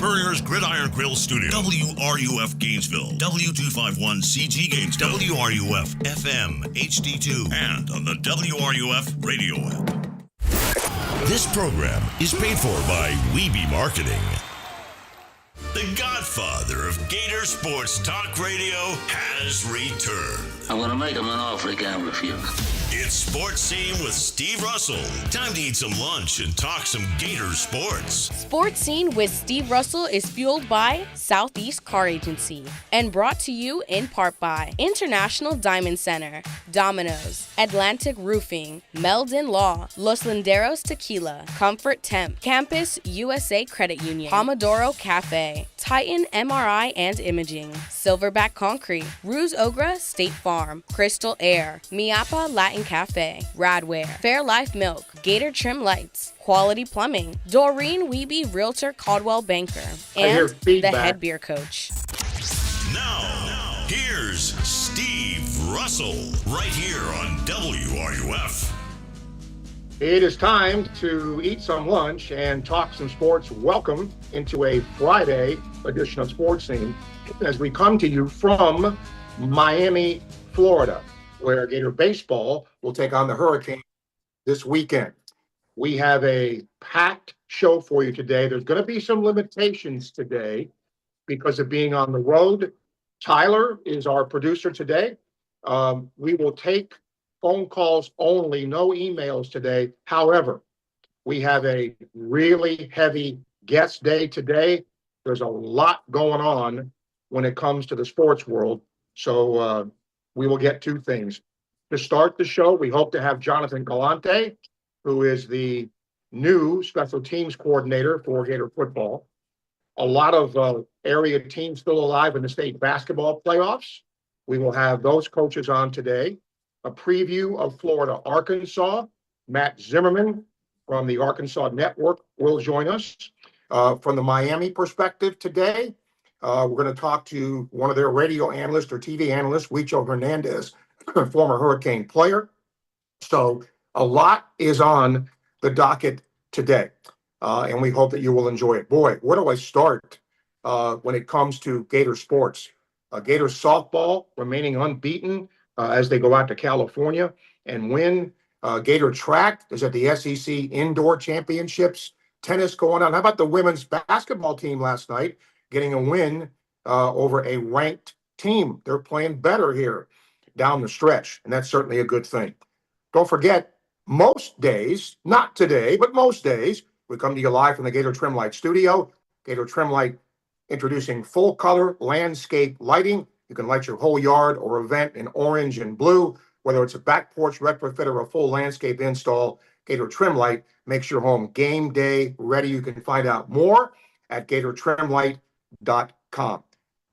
Spurrier's Gridiron Grill Studio, WRUF Gainesville, W251CG Gainesville, WRUF FM HD2, and on the WRUF radio app. This program is paid for by Weeby Marketing. The godfather of Gator Sports Talk Radio has returned. I'm going to make him an offer he can't refuse. It's Sports Scene with Steve Russell. Time to eat some lunch and talk some Gator sports. Sports Scene with Steve Russell is fueled by Southeast Car Agency and brought to you in part by International Diamond Center, Domino's, Atlantic Roofing, Meldon Law, Los Linderos Tequila, Comfort Temp, Campus USA Credit Union, Pomodoro Cafe, Titan MRI and Imaging, Silverback Concrete, Ruse Ogra State Farm, Crystal Air, Miapa Latin Cafe, Radware, Fairlife Milk, Gator Trim Lights, Quality Plumbing, Doreen Weeby Realtor Caldwell Banker, and the Head Beer Coach. Now, here's Steve Russell, right here on WRUF. It is time to eat some lunch and talk some sports. Welcome into a Friday edition of Sports Scene as we come to you from Miami, Florida, where Gator Baseball will take on the Hurricanes this weekend. We have a packed show for you today. There's going to be some limitations today because of being on the road. Tyler is our producer today. We will take phone calls only, no emails today. However, we have a really heavy guest day today. There's a lot going on when it comes to the sports world. So we will get two things. To start the show, we hope to have Jonathan Galante, who is the new special teams coordinator for Gator football. A lot of area teams still alive in the state basketball playoffs. We will have those coaches on today. A preview of Florida, Arkansas. Matt Zimmerman from the Arkansas Network will join us. From the Miami perspective today, we're going to talk to one of their radio analysts or TV analysts, Huicho Hernandez, former Hurricane player. So a lot is on the docket today, and we hope that you will enjoy it. Boy, where do I start when it comes to Gator sports? Gator softball remaining unbeaten as they go out to California and win. Gator track is at the SEC Indoor Championships. Tennis going on. How about the women's basketball team last night getting a win over a ranked team? They're playing better here down the stretch, and that's certainly a good thing. Don't forget, most days, not today, but most days, we come to you live from the Gator Trim Light studio. Gator Trim Light introducing full color landscape lighting. You can light your whole yard or event in orange and blue, whether it's a back porch retrofit or a full landscape install. Gator Trim Light makes your home game day ready. You can find out more at GatorTrimLight.com.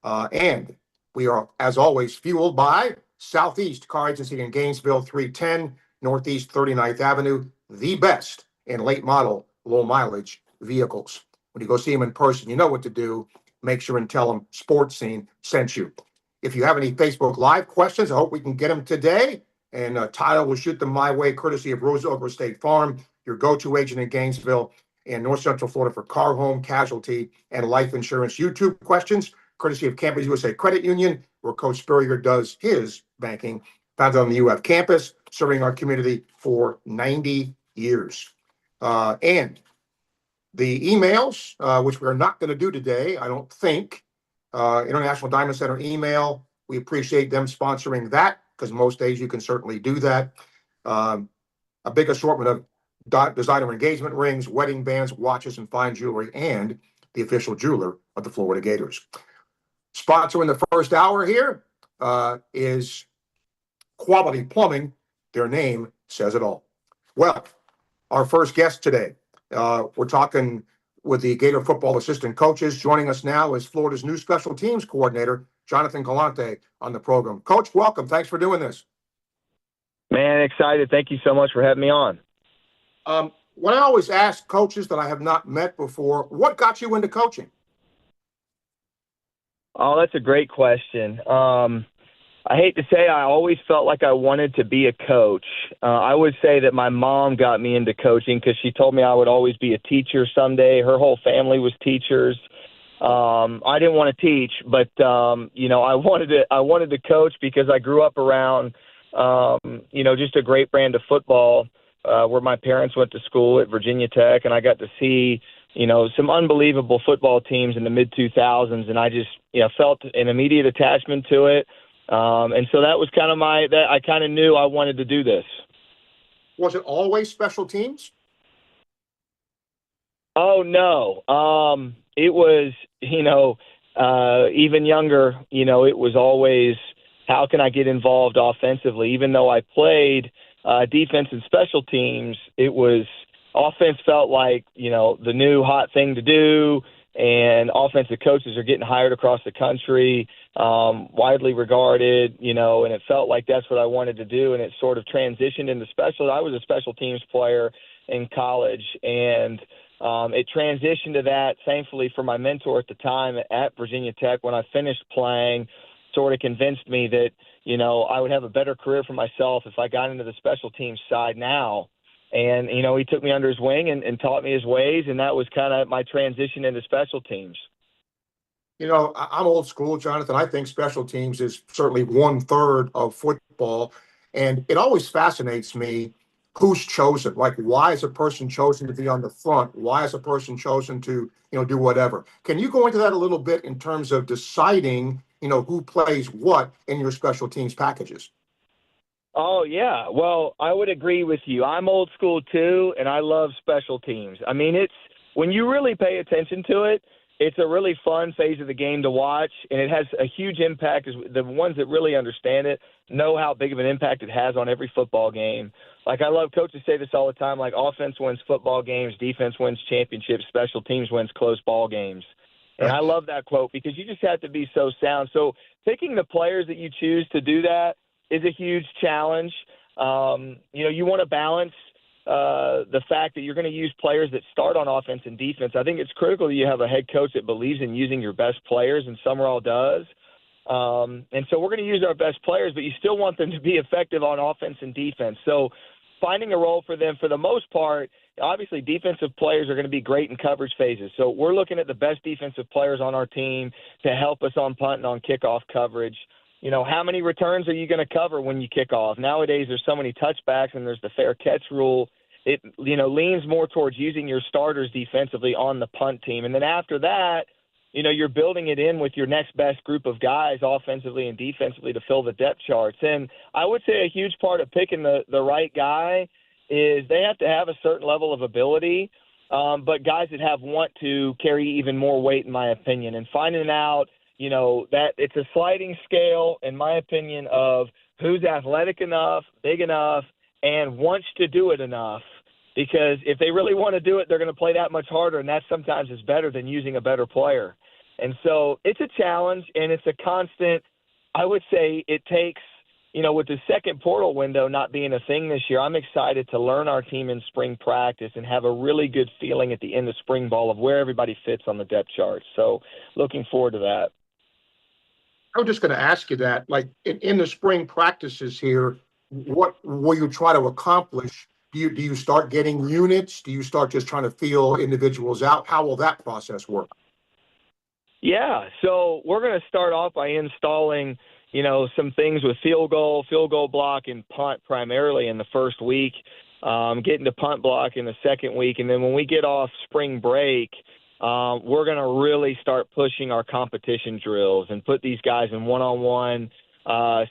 And we are, as always, fueled by Southeast Car Agency in Gainesville, 310 Northeast 39th Avenue, the best in late model, low mileage vehicles. When you go see them in person, you know what to do. Make sure and tell them Sports Scene sent you. If you have any Facebook Live questions, I hope we can get them today. And Tyler will shoot them my way, courtesy of Rose Oak State Farm, your go-to agent in Gainesville and North Central Florida for car, home, casualty, and life insurance. YouTube questions, courtesy of Campus USA Credit Union, where Coach Spurrier does his banking, founded on the UF campus, serving our community for 90 years. And the emails, which we're not going to do today, I don't think, International Diamond Center email, we appreciate them sponsoring that, because most days you can certainly do that. A big assortment of designer engagement rings, wedding bands, watches, and fine jewelry, and the official jeweler of the Florida Gators. Sponsoring the first hour here is Quality Plumbing. Their name says it all. Well, our first guest today, we're talking with the Gator football assistant coaches. Joining us now is Florida's new special teams coordinator, Jonathan Galante, on the program. Coach, welcome. Thanks for doing this. Man, excited. Thank you so much for having me on. When I always ask coaches that I have not met before, what got you into coaching? Oh, that's a great question. I hate to say I always felt like I wanted to be a coach. I would say that my mom got me into coaching because she told me I would always be a teacher someday. Her whole family was teachers. I didn't want to teach, but I wanted to coach because I grew up around just a great brand of football where my parents went to school at Virginia Tech, and I got to see some unbelievable football teams in the mid 2000s, and I just felt an immediate attachment to it, and so that was kind of I kind of knew I wanted to do this. Was it always special teams? Oh no, it was even younger. It was always how can I get involved offensively. Even though I played defense and special teams, it was offense felt like the new hot thing to do, and offensive coaches are getting hired across the country, widely regarded, and it felt like that's what I wanted to do, and it sort of transitioned into special. I was a special teams player in college, and it transitioned to that, thankfully, for my mentor at the time at Virginia Tech when I finished playing, sort of convinced me that, I would have a better career for myself if I got into the special teams side now. And, he took me under his wing and taught me his ways, and that was kind of my transition into special teams. I'm old school, Jonathan. I think special teams is certainly 1/3 of football. And it always fascinates me who's chosen. Like, why is a person chosen to be on the front? Why is a person chosen to, do whatever? Can you go into that a little bit in terms of deciding, who plays what in your special teams packages? Oh, yeah. Well, I would agree with you. I'm old school, too, and I love special teams. I mean, it's when you really pay attention to it, it's a really fun phase of the game to watch, and it has a huge impact. The ones that really understand it know how big of an impact it has on every football game. Like, I love coaches say this all the time, like offense wins football games, defense wins championships, special teams wins close ball games. And I love that quote because you just have to be so sound. So picking the players that you choose to do that is a huge challenge. You want to balance the fact that you're going to use players that start on offense and defense. I think it's critical that you have a head coach that believes in using your best players, and Summerall does. And so we're going to use our best players, but you still want them to be effective on offense and defense. So finding a role for them, for the most part, obviously defensive players are going to be great in coverage phases. So we're looking at the best defensive players on our team to help us on punt and on kickoff coverage. How many returns are you going to cover when you kick off? Nowadays, there's so many touchbacks and there's the fair catch rule. It, leans more towards using your starters defensively on the punt team. And then after that, you're building it in with your next best group of guys offensively and defensively to fill the depth charts. And I would say a huge part of picking the right guy is they have to have a certain level of ability, but guys that want to carry even more weight, in my opinion, and finding out, that it's a sliding scale, in my opinion, of who's athletic enough, big enough, and wants to do it enough. Because if they really want to do it, they're going to play that much harder, and that sometimes is better than using a better player. And so it's a challenge, and it's a constant. I would say it takes, with the second portal window not being a thing this year, I'm excited to learn our team in spring practice and have a really good feeling at the end of spring ball of where everybody fits on the depth chart. So looking forward to that. I was just going to ask you that, like in the spring practices here, what will you try to accomplish? Do you start getting units? Do you start just trying to feel individuals out? How will that process work? Yeah, so we're going to start off by installing, some things with field goal block, and punt primarily in the first week, getting to punt block in the second week. And then when we get off spring break, we're going to really start pushing our competition drills and put these guys in one-on-one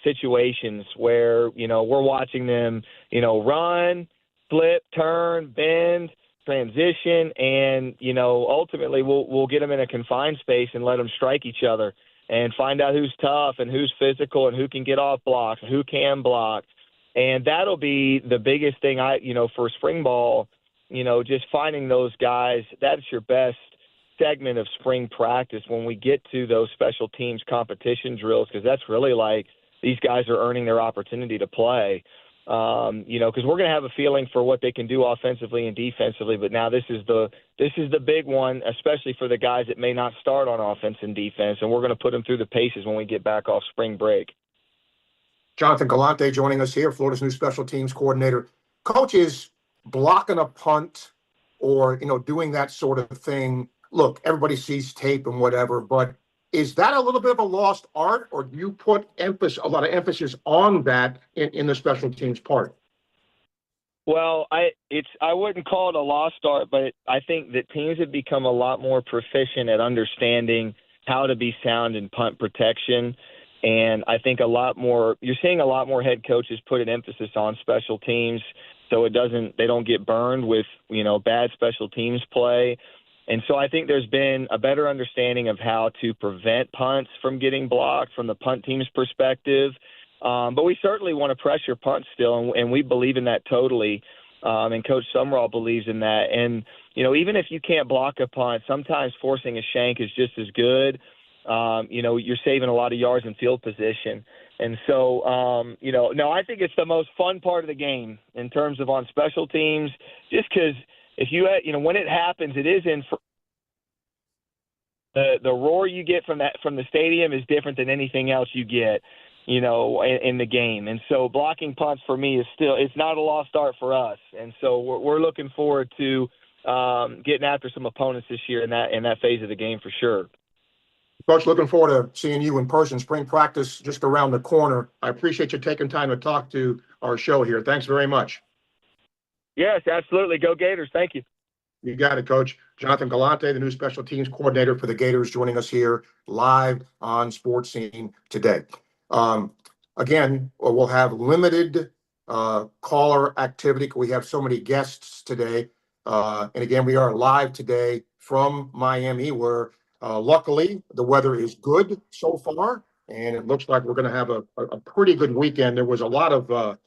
situations where, we're watching them, run, flip, turn, bend, transition, and, ultimately we'll get them in a confined space and let them strike each other and find out who's tough and who's physical and who can get off blocks and who can block. And that'll be the biggest thing for spring ball, just finding those guys. That's your best segment of spring practice when we get to those special teams competition drills, because that's really like these guys are earning their opportunity to play. Because we're going to have a feeling for what they can do offensively and defensively. But now this is the big one, especially for the guys that may not start on offense and defense, and we're going to put them through the paces when we get back off spring break. Jonathan Galante joining us here, Florida's new special teams coordinator. Coach, is blocking a punt or, doing that sort of thing look, everybody sees tape and whatever, but is that a little bit of a lost art, or do you put a lot of emphasis on that in the special teams part? Well, I wouldn't call it a lost art, but I think that teams have become a lot more proficient at understanding how to be sound in punt protection. And I think you're seeing a lot more head coaches put an emphasis on special teams so they don't get burned with, bad special teams play. And so I think there's been a better understanding of how to prevent punts from getting blocked from the punt team's perspective. But we certainly want to pressure punt still, and we believe in that totally. And Coach Summerall believes in that. And, even if you can't block a punt, sometimes forcing a shank is just as good. You're saving a lot of yards in field position. And so, no, I think it's the most fun part of the game in terms of on special teams, just because if when it happens, it is in the roar you get from the stadium is different than anything else you get, in the game. And so blocking punts for me it's not a lost art for us. And so we're looking forward to getting after some opponents this year in that phase of the game for sure. Coach, looking forward to seeing you in person. Spring practice just around the corner. I appreciate you taking time to talk to our show here. Thanks very much. Yes, absolutely. Go Gators. Thank you. You got it, Coach. Jonathan Galante, the new special teams coordinator for the Gators, joining us here live on Sports Scene today. Again, we'll have limited caller activity. We have so many guests today. And again, we are live today from Miami, where luckily the weather is good so far, and it looks like we're going to have a pretty good weekend. There was a lot of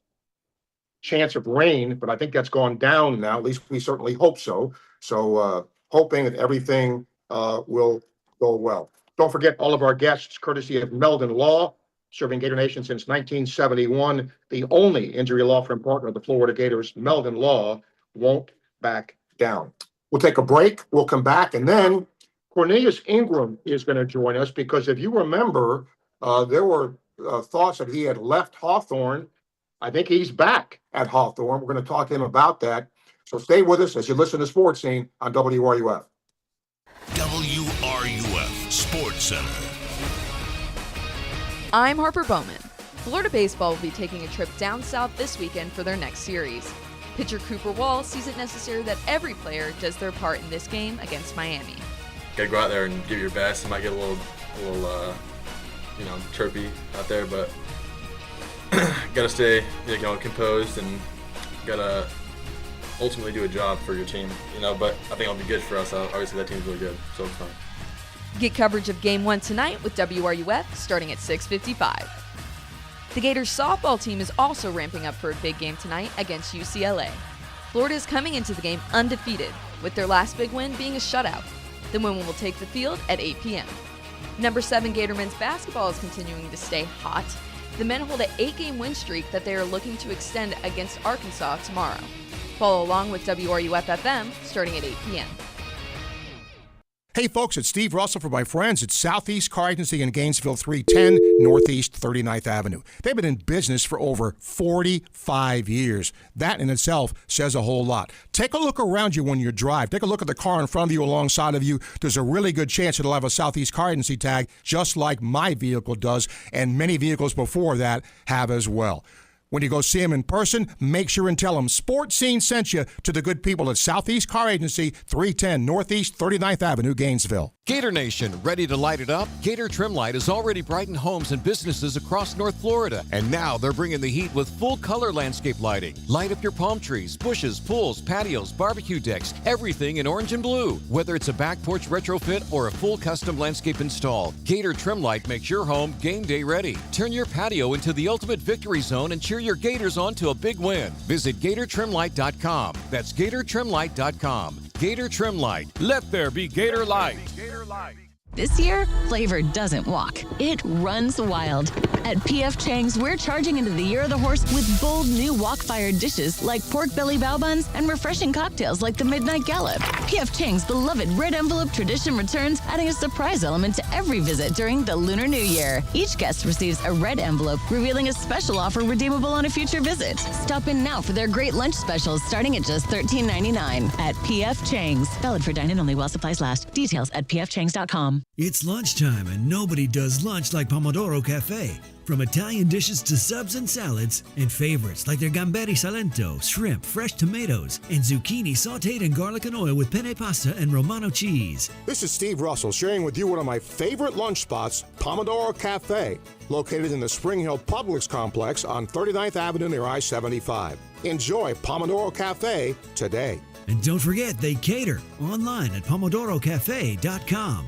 chance of rain, but I think that's gone down now. At least we certainly hope so. So hoping that everything will go well. Don't forget all of our guests, courtesy of Meldon Law, serving Gator Nation since 1971. The only injury law firm partner of the Florida Gators, Meldon Law, won't back down. We'll take a break. We'll come back, and then Cornelius Ingram is going to join us, because if you remember, there were thoughts that he had left Hawthorne. I think he's back at Hawthorne. We're going to talk to him about that. So stay with us as you listen to Sports Scene on WRUF. WRUF Sports Center. I'm Harper Bowman. Florida baseball will be taking a trip down south this weekend for their next series. Pitcher Cooper Wall sees it necessary that every player does their part in this game against Miami. Gotta go out there and give your best. It might get a little chirpy out there, but gotta stay, composed, and gotta ultimately do a job for your team, but I think it'll be good for us. Obviously that team's really good, so it's fine. Get coverage of Game 1 tonight with WRUF starting at 6:55. The Gators softball team is also ramping up for a big game tonight against UCLA. Florida is coming into the game undefeated, with their last big win being a shutout. The women will take the field at 8 p.m. Number 7 Gator men's basketball is continuing to stay hot. The men hold an 8-game win streak that they are looking to extend against Arkansas tomorrow. Follow along with WRUF-FM starting at 8 p.m. Hey folks, it's Steve Russell for my friends at Southeast Car Agency in Gainesville, 310 Northeast 39th Avenue. They've been in business for over 45 years. That in itself says a whole lot. Take a look around you when you drive. Take a look at the car in front of you, alongside of you. There's a really good chance it'll have a Southeast Car Agency tag, just like my vehicle does, and many vehicles before that have as well. When you go see them in person, make sure and tell them Sports Scene sent you to the good people at Southeast Car Agency, 310 Northeast 39th Avenue, Gainesville. Gator Nation, ready to light it up? Gator Trim Light has already brightened homes and businesses across North Florida. And now they're bringing the heat with full color landscape lighting. Light up your palm trees, bushes, pools, patios, barbecue decks, everything in orange and blue. Whether it's a back porch retrofit or a full custom landscape install, Gator Trim Light makes your home game day ready. Turn your patio into the ultimate victory zone and cheer your Gators on to a big win. Visit GatorTrimLight.com. That's GatorTrimLight.com. Gator Trim Light. Let there be Gator Light. This year, flavor doesn't walk. It runs wild. At P.F. Chang's, we're charging into the Year of the Horse with bold new wok-fired dishes like pork belly bao buns and refreshing cocktails like the Midnight Gallop. P.F. Chang's beloved red envelope tradition returns, adding a surprise element to every visit during the Lunar New Year. Each guest receives a red envelope revealing a special offer redeemable on a future visit. Stop in now for their great lunch specials starting at just $13.99 at P.F. Chang's. Valid for dine-in only while supplies last. Details at pfchangs.com. It's lunchtime and nobody does lunch like Pomodoro Cafe. From Italian dishes to subs and salads, and favorites like their gamberi salento, shrimp, fresh tomatoes, and zucchini sauteed in garlic and oil with penne pasta and Romano cheese. This is Steve Russell sharing with you one of my favorite lunch spots, Pomodoro Cafe, located in the Spring Hill Publix complex on 39th Avenue near I-75. Enjoy Pomodoro Cafe today. And don't forget, they cater online at pomodorocafe.com.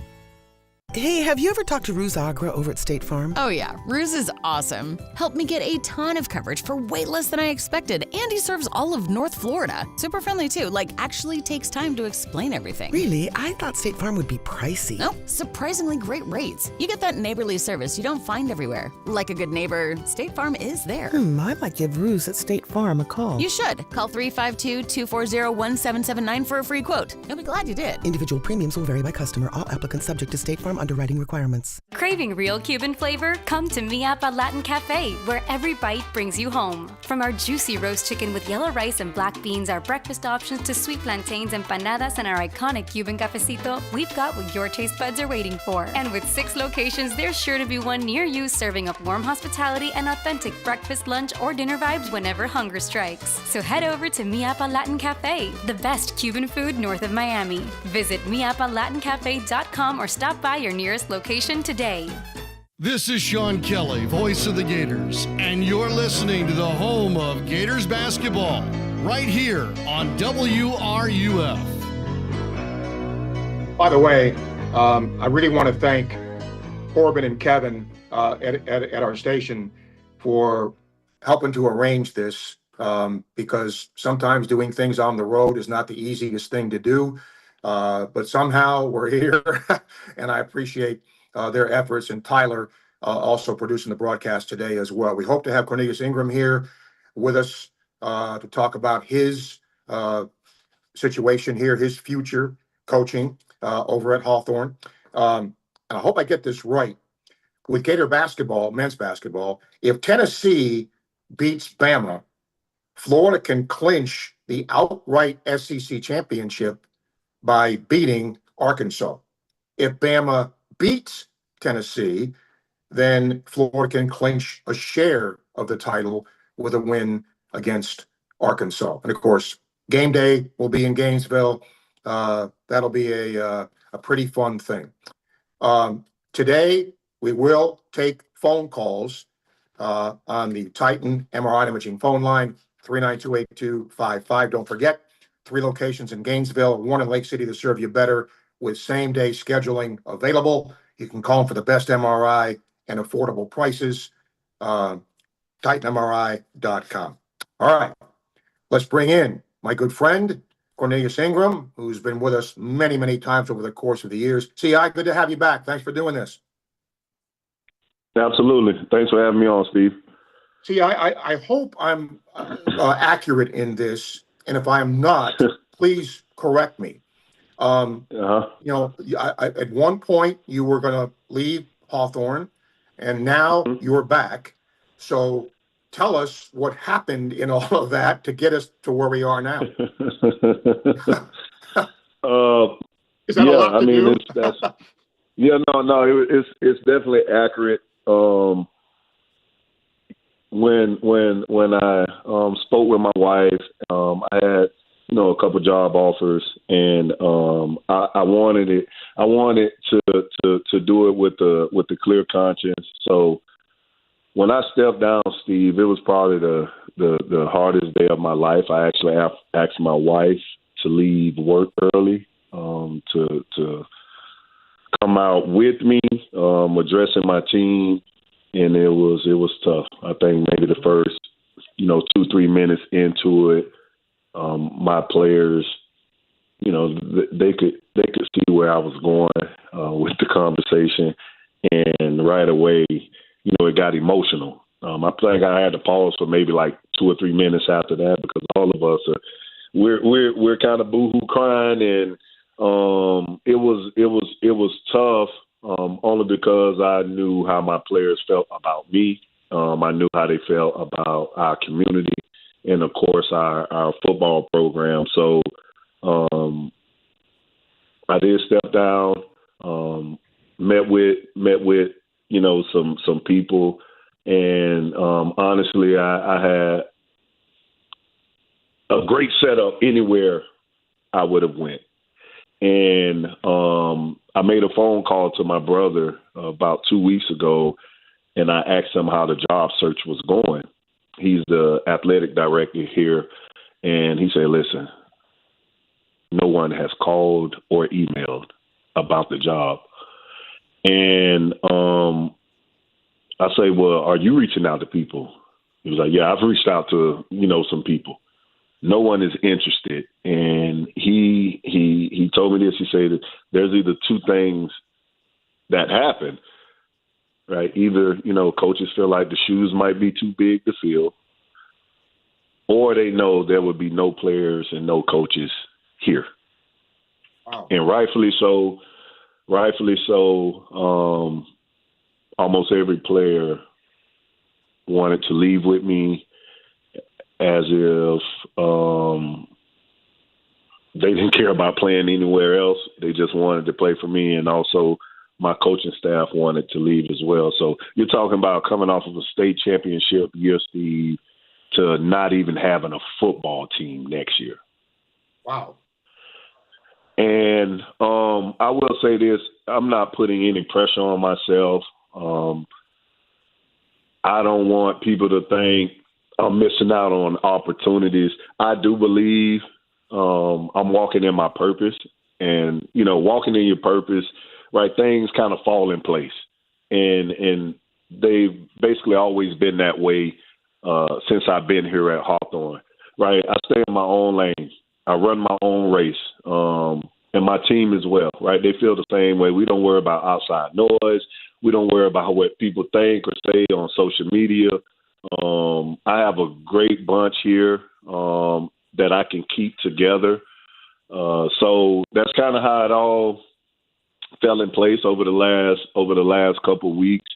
Hey, have you ever talked to Ruse Agra over at State Farm? Oh yeah, Ruse is awesome. Helped me get a ton of coverage for way less than I expected, and he serves all of North Florida. Super friendly too, actually takes time to explain everything. Really? I thought State Farm would be pricey. No, surprisingly great rates. You get that neighborly service you don't find everywhere. Like a good neighbor, State Farm is there. I might give Ruse at State Farm a call. You should. Call 352-240-1779 for a free quote. You'll be glad you did. Individual premiums will vary by customer. All applicants subject to State Farm underwriting requirements. Craving real Cuban flavor? Come to Mi Apa Latin Cafe, where every bite brings you home. From our juicy roast chicken with yellow rice and black beans, our breakfast options to sweet plantains, empanadas, and our iconic Cuban cafecito, we've got what your taste buds are waiting for. And with 6 locations, there's sure to be one near you serving up warm hospitality and authentic breakfast, lunch, or dinner vibes whenever hunger strikes. So head over to Mi Apa Latin Cafe, the best Cuban food north of Miami. Visit miapalatincafe.com or stop by your nearest location today. This is Sean Kelly, voice of the Gators, and you're listening to the home of Gators basketball, right here on WRUF. By the way, I really want to thank Corbin and Kevin at our station for helping to arrange this, because sometimes doing things on the road is not the easiest thing to do. But somehow we're here, and I appreciate their efforts, and Tyler also producing the broadcast today as well. We hope to have Cornelius Ingram here with us to talk about his situation here, his future coaching over at Hawthorne. And I hope I get this right. With Gator basketball, men's basketball, if Tennessee beats Bama, Florida can clinch the outright SEC championship by beating Arkansas. If Bama beats Tennessee, then Florida can clinch a share of the title with a win against Arkansas. And of course, game day will be in Gainesville. That'll be a pretty fun thing. Today, we will take phone calls on the Titan MRI imaging phone line, 392-8255. Don't forget, 3 locations in Gainesville, 1 in Lake City to serve you better with same-day scheduling available. You can call them for the best MRI and affordable prices, TitanMRI.com. All right, let's bring in my good friend, Cornelius Ingram, who's been with us many, many times over the course of the years. CI, good to have you back. Thanks for doing this. Absolutely. Thanks for having me on, Steve. See, I hope I'm accurate in this, and if I am not, please correct me. You know, at one point you were going to leave Hawthorne, and now you're back. So tell us what happened in all of that to get us to where we are now. Is that a lot to do? It's definitely accurate. When I spoke with my wife, I had a couple job offers, and I wanted it. I wanted to do it with the clear conscience. So when I stepped down, Steve, it was probably the hardest day of my life. I actually asked my wife to leave work early to come out with me, addressing my team, and it was tough. I think maybe the first 2-3 minutes into it, my players, they could see where I was going with the conversation, and right away, it got emotional. I think I had to pause for maybe like 2 or 3 minutes after that because all of us we're kind of boohoo crying, and it was tough only because I knew how my players felt about me. I knew how they felt about our community, and of course our football program. So I did step down, met with some people. And honestly, I had a great setup anywhere I would have went. And I made a phone call to my brother about 2 weeks ago, and I asked him how the job search was going. He's the athletic director here, and he said, listen, no one has called or emailed about the job. And I say, well, are you reaching out to people? He was like, yeah, I've reached out to, some people. No one is interested. And he told me this. He said, there's either two things that happen, right? Either, coaches feel like the shoes might be too big to fill, or they know there would be no players and no coaches here. Wow. And rightfully so, almost every player wanted to leave with me as if they didn't care about playing anywhere else. They just wanted to play for me, and also my coaching staff wanted to leave as well. So you're talking about coming off of a state championship year, Steve, to not even having a football team next year. Wow. And I will say this, I'm not putting any pressure on myself. I don't want people to think I'm missing out on opportunities. I do believe I'm walking in my purpose. And, walking in your purpose, right, things kind of fall in place. And they've basically always been that way since I've been here at Hawthorne, right? I stay in my own lane. I run my own race, and my team as well, right? They feel the same way. We don't worry about outside noise. We don't worry about what people think or say on social media. I have a great bunch here that I can keep together. So that's kind of how it all fell in place over the last couple of weeks.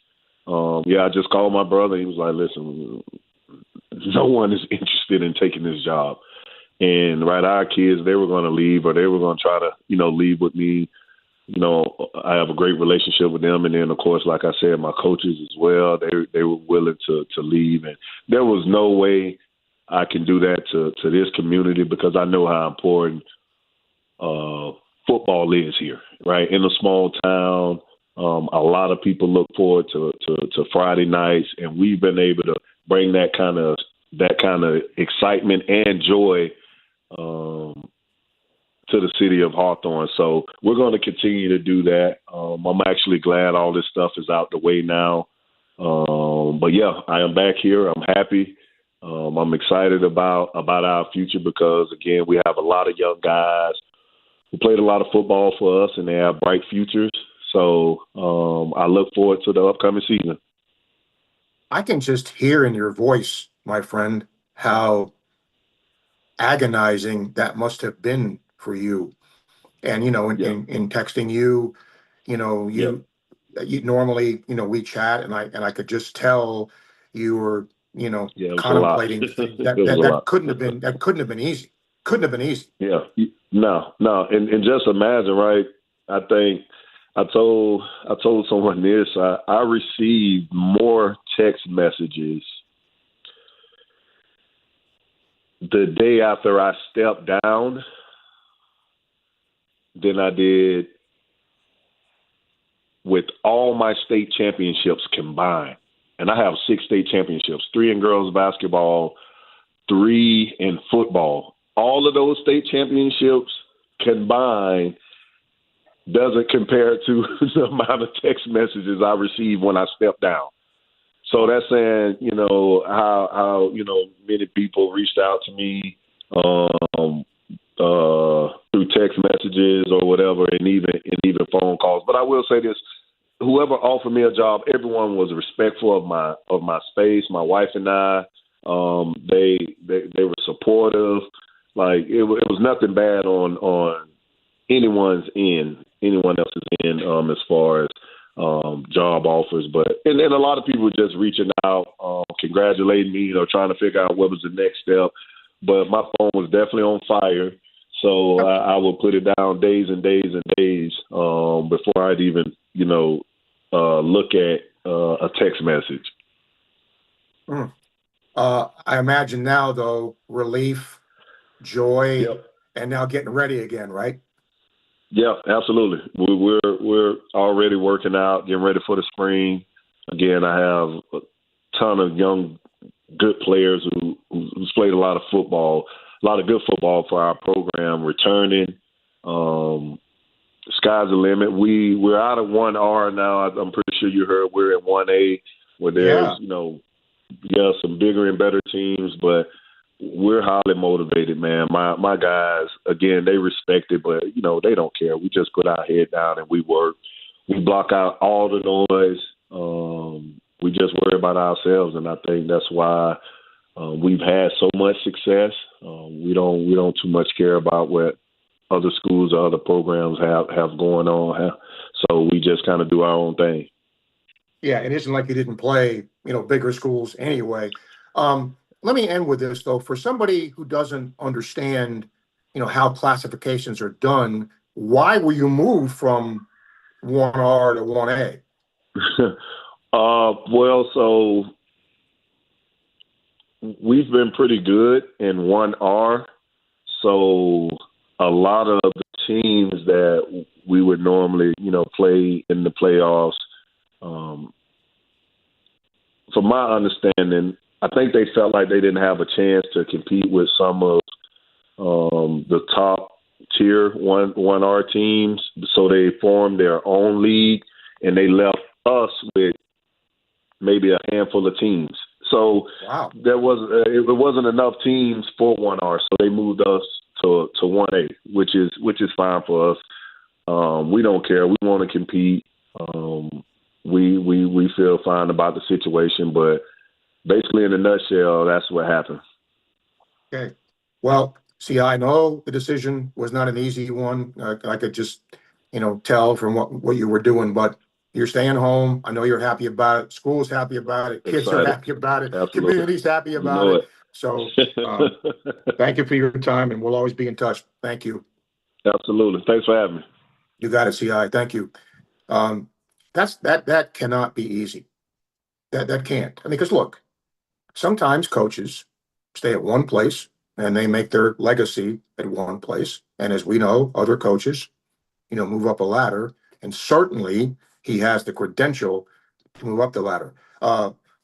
I just called my brother. He was like, listen, no one is interested in taking this job. And, right, our kids, they were going to leave, or they were going to try to, leave with me. I have a great relationship with them. And then, of course, like I said, my coaches as well, they were willing to leave. And there was no way I can do that to this community because I know how important football is here, right? In a small town, a lot of people look forward to Friday nights, and we've been able to bring that kind of excitement and joy to the city of Hawthorne. So we're going to continue to do that. I'm actually glad all this stuff is out the way now. But yeah, I am back here. I'm happy. I'm excited about our future because, again, we have a lot of young guys who played a lot of football for us, and they have bright futures. So I look forward to the upcoming season. I can just hear in your voice, my friend, how agonizing that must have been for you. And, in texting you, you normally, we chat, and I could just tell you were, contemplating things. That couldn't have been easy. Couldn't have been easy. Yeah. No. And just imagine, right? I think I told someone this. I received more text messages the day after I stepped down than I did with all my state championships combined. And I have 6 state championships, 3 in girls basketball, 3 in football. All of those state championships combined doesn't compare to the amount of text messages I received when I stepped down. So that's saying, how many people reached out to me, through text messages or whatever, and even phone calls. But I will say this: whoever offered me a job, everyone was respectful of my space. My wife and I, they were supportive. Like it was nothing bad on anyone else's end as far as job offers. But and a lot of people just reaching out, congratulating me, trying to figure out what was the next step. But my phone was definitely on fire. So I would put it down days and days and days before I'd even, look at a text message. I imagine now, though, relief, joy, and now getting ready again, right? Yeah, absolutely. We're already working out, getting ready for the spring. Again, I have a ton of young, good players who's played a lot of football, a lot of good football for our program returning. Sky's the limit. We're out of 1R now. I'm pretty sure you heard we're at 1A, where there's some bigger and better teams, but we're highly motivated, man. My guys, again, they respect it, but they don't care. We just put our head down and we work. We block out all the noise. We just worry about ourselves, and I think that's why we've had so much success. We don't too much care about what other schools or other programs have going on. So we just kind of do our own thing. Yeah, it isn't like you didn't play, bigger schools anyway. Let me end with this, though. For somebody who doesn't understand, how classifications are done, why were you moved from 1R to 1A? So we've been pretty good in 1R. So a lot of the teams that we would normally, play in the playoffs, from my understanding, I think they felt like they didn't have a chance to compete with some of the top tier 1R teams. So they formed their own league, and they left us with maybe a handful of teams. So it wasn't enough teams for 1R, so they moved us to 1A, which is fine for us. We don't care. We want to compete. We feel fine about the situation, but basically, in a nutshell, that's what happened. Okay. Well, see, I know the decision was not an easy one. I could just, tell from what you were doing, but you're staying home. I know you're happy about it. School's happy about it. Kids are happy about it. Absolutely. Community's happy about it. So thank you for your time, and we'll always be in touch. Thank you. Absolutely. Thanks for having me. You got it, CI. Thank you. That cannot be easy. That can't. Because look, sometimes coaches stay at one place and they make their legacy at one place. And as we know, other coaches, move up a ladder. And certainly he has the credential to move up the ladder.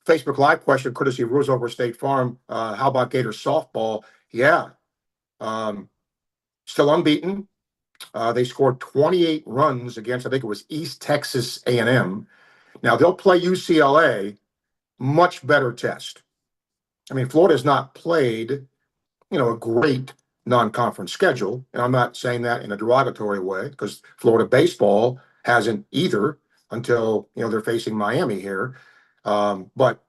Facebook Live question, courtesy of Rules Over State Farm. How about Gator softball? Yeah. Still unbeaten. They scored 28 runs against, I think it was East Texas A&M. Now they'll play UCLA, much better test. Florida's not played, a great non-conference schedule. And I'm not saying that in a derogatory way, because Florida baseball hasn't either until, they're facing Miami here. But,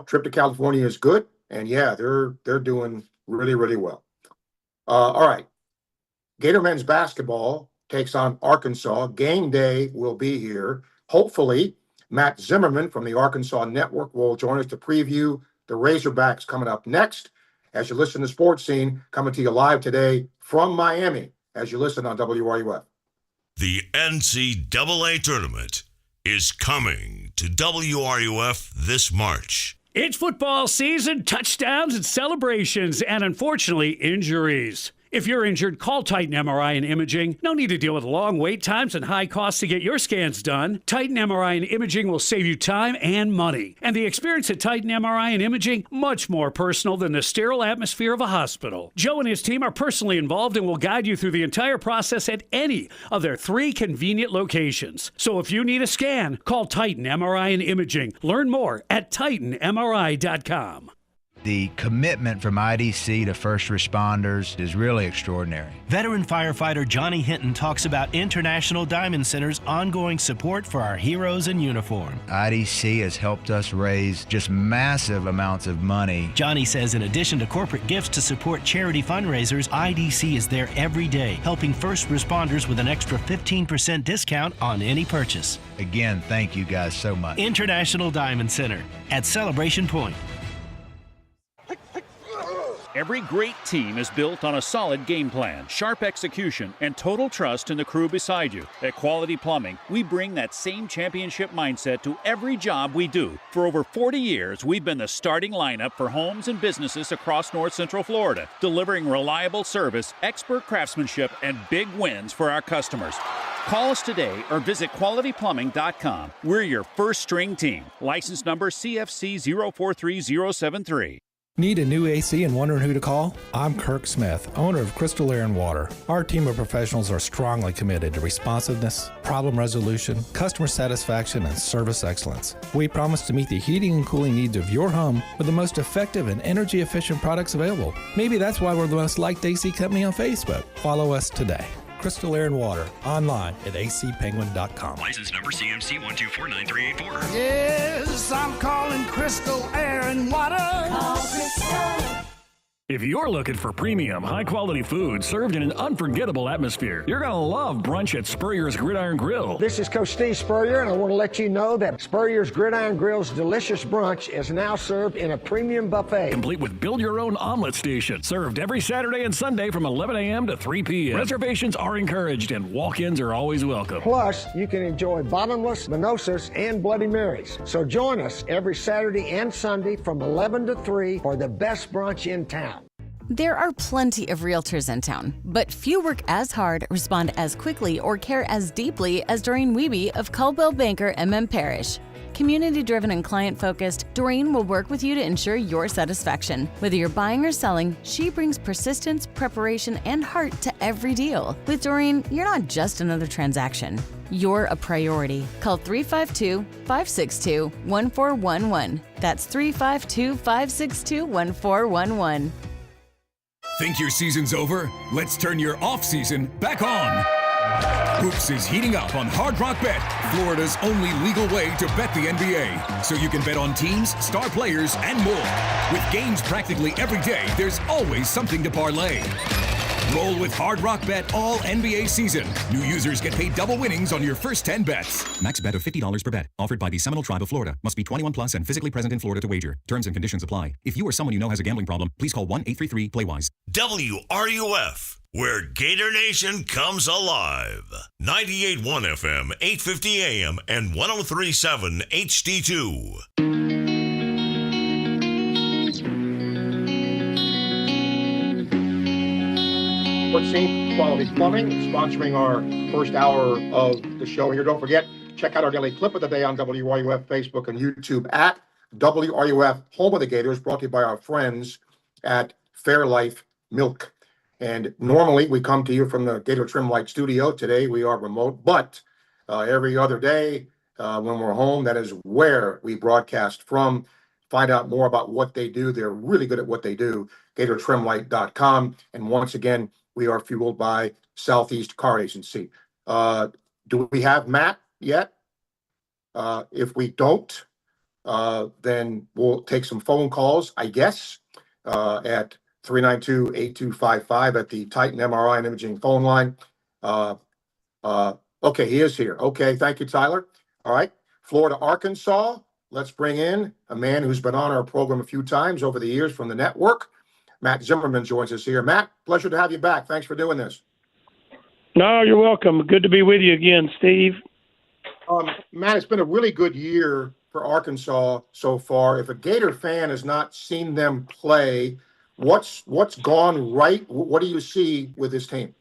trip to California is good. And yeah, they're doing really, really well. All right. Gator men's basketball takes on Arkansas. Game day will be here. Hopefully, Matt Zimmerman from the Arkansas Network will join us to preview the Razorbacks coming up next. As you listen to Sports Scene, coming to you live today from Miami, as you listen on WRUF. The NCAA tournament is coming to WRUF this March. It's football season, touchdowns and celebrations, and unfortunately, injuries. If you're injured, call Titan MRI and Imaging. No need to deal with long wait times and high costs to get your scans done. Titan MRI and Imaging will save you time and money. And the experience at Titan MRI and Imaging, much more personal than the sterile atmosphere of a hospital. Joe and his team are personally involved and will guide you through the entire process at any of their 3 convenient locations. So if you need a scan, call Titan MRI and Imaging. Learn more at TitanMRI.com. The commitment from IDC to first responders is really extraordinary. Veteran firefighter Johnny Hinton talks about International Diamond Center's ongoing support for our heroes in uniform. IDC has helped us raise just massive amounts of money. Johnny says in addition to corporate gifts to support charity fundraisers, IDC is there every day, helping first responders with an extra 15% discount on any purchase. Again, thank you guys so much. International Diamond Center at Celebration Point. Every great team is built on a solid game plan, sharp execution, and total trust in the crew beside you. At Quality Plumbing, we bring that same championship mindset to every job we do. For over 40 years, we've been the starting lineup for homes and businesses across North Central Florida, delivering reliable service, expert craftsmanship, and big wins for our customers. Call us today or visit qualityplumbing.com. We're your first string team. License number CFC 043073. Need a new AC and wondering who to call? I'm Kirk Smith, owner of Crystal Air and Water. Our team of professionals are strongly committed to responsiveness, problem resolution, customer satisfaction, and service excellence. We promise to meet the heating and cooling needs of your home with the most effective and energy-efficient products available. Maybe that's why we're the most liked AC company on Facebook. Follow us today. Crystal Air and Water, online at acpenguin.com. License number CMC 1249384. Yes, I'm calling Crystal Air and Water. Call Crystal. If you're looking for premium, high-quality food served in an unforgettable atmosphere, you're going to love brunch at Spurrier's Gridiron Grill. This is Coach Steve Spurrier, and I want to let you know that Spurrier's Gridiron Grill's delicious brunch is now served in a premium buffet. Complete with build-your-own omelet station, served every Saturday and Sunday from 11 a.m. to 3 p.m. Reservations are encouraged, and walk-ins are always welcome. Plus, you can enjoy bottomless, mimosas, and Bloody Marys. So join us every Saturday and Sunday from 11 to 3 for the best brunch in town. There are plenty of realtors in town, but few work as hard, respond as quickly, or care as deeply as Doreen Wiebe of Caldwell Banker MM Parish. Community-driven and client-focused, Doreen will work with you to ensure your satisfaction. Whether you're buying or selling, she brings persistence, preparation, and heart to every deal. With Doreen, you're not just another transaction. You're a priority. Call 352-562-1411. That's 352-562-1411. Think your season's over? Let's turn your off-season back on. Hoops is heating up on Hard Rock Bet, Florida's only legal way to bet the NBA. So you can bet on teams, star players, and more. With games practically every day, there's always something to parlay. Roll with Hard Rock Bet all NBA season. New users get paid double winnings on your first 10 bets. Max bet of $50 per bet. Offered by the Seminole Tribe of Florida. Must be 21 plus and physically present in Florida to wager. Terms and conditions apply. If you or someone you know has a gambling problem, please call 1-833-PLAY-WISE. WRUF, where Gator Nation comes alive. 98.1 FM, 850 AM, and 103.7 HD2. Sports Scene, Quality Plumbing, sponsoring our first hour of the show here. Don't forget, check out our daily clip of the day on WRUF Facebook and YouTube at WRUF Home of the Gators, brought to you by our friends at Fairlife Milk. And normally we come to you from the Gator Trim Light studio. Today we are remote, but every other day when we're home, that is where we broadcast from. Find out more about what they do. They're really good at what they do. GatorTrimLight.com. And once again, we are fueled by Southeast Car Agency. Do we have Matt yet? If we don't, then we'll take some phone calls, I guess, at 392-8255 at the Titan MRI and Imaging phone line. Okay, he is here. Okay, thank you, Tyler. All right, Florida, Arkansas. Let's bring in a man who's been on our program a few times over the years from the network. Matt Zimmerman joins us here. Matt, pleasure to have you back. Thanks for doing this. No, you're welcome. Good to be with you again, Steve. Matt, it's been a really good year for Arkansas so far. If a Gator fan has not seen them play, what's gone right? What do you see with this team?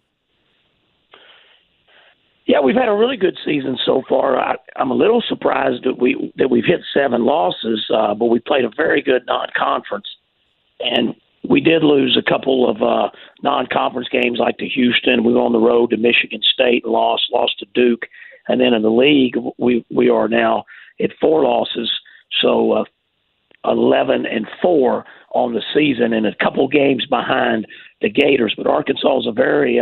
Yeah, we've had a really good season so far. I'm a little surprised that we've hit 7 losses, but we played a very good non-conference, and we did lose a couple of non-conference games, like to Houston. We were on the road to Michigan State and lost to Duke, and then in the league we are now at 4 losses. So 11-4 on the season and a couple games behind the Gators. But Arkansas is a very,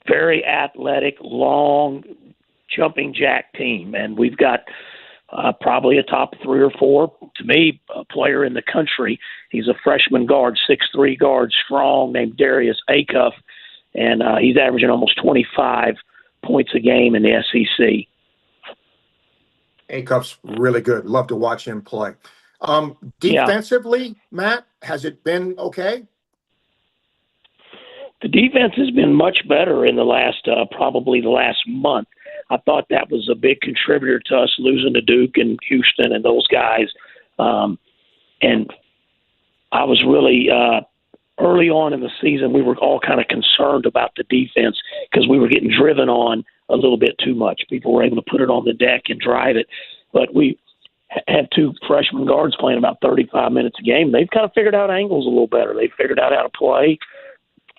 very athletic, long jumping jack team, and we've got probably a top 3 or 4, to me, a player in the country. He's a freshman guard, 6'3" guard, strong, named Darius Acuff, and he's averaging almost 25 points a game in the SEC. Acuff's really good. Love to watch him play. Defensively, Matt, has it been okay? The defense has been much better in the last, probably the last month. I thought that was a big contributor to us losing to Duke and Houston and those guys. And I was really, early on in the season, we were all kind of concerned about the defense because we were getting driven on a little bit too much. People were able to put it on the deck and drive it. But we had 2 freshman guards playing about 35 minutes a game. They've kind of figured out angles a little better. They've figured out how to play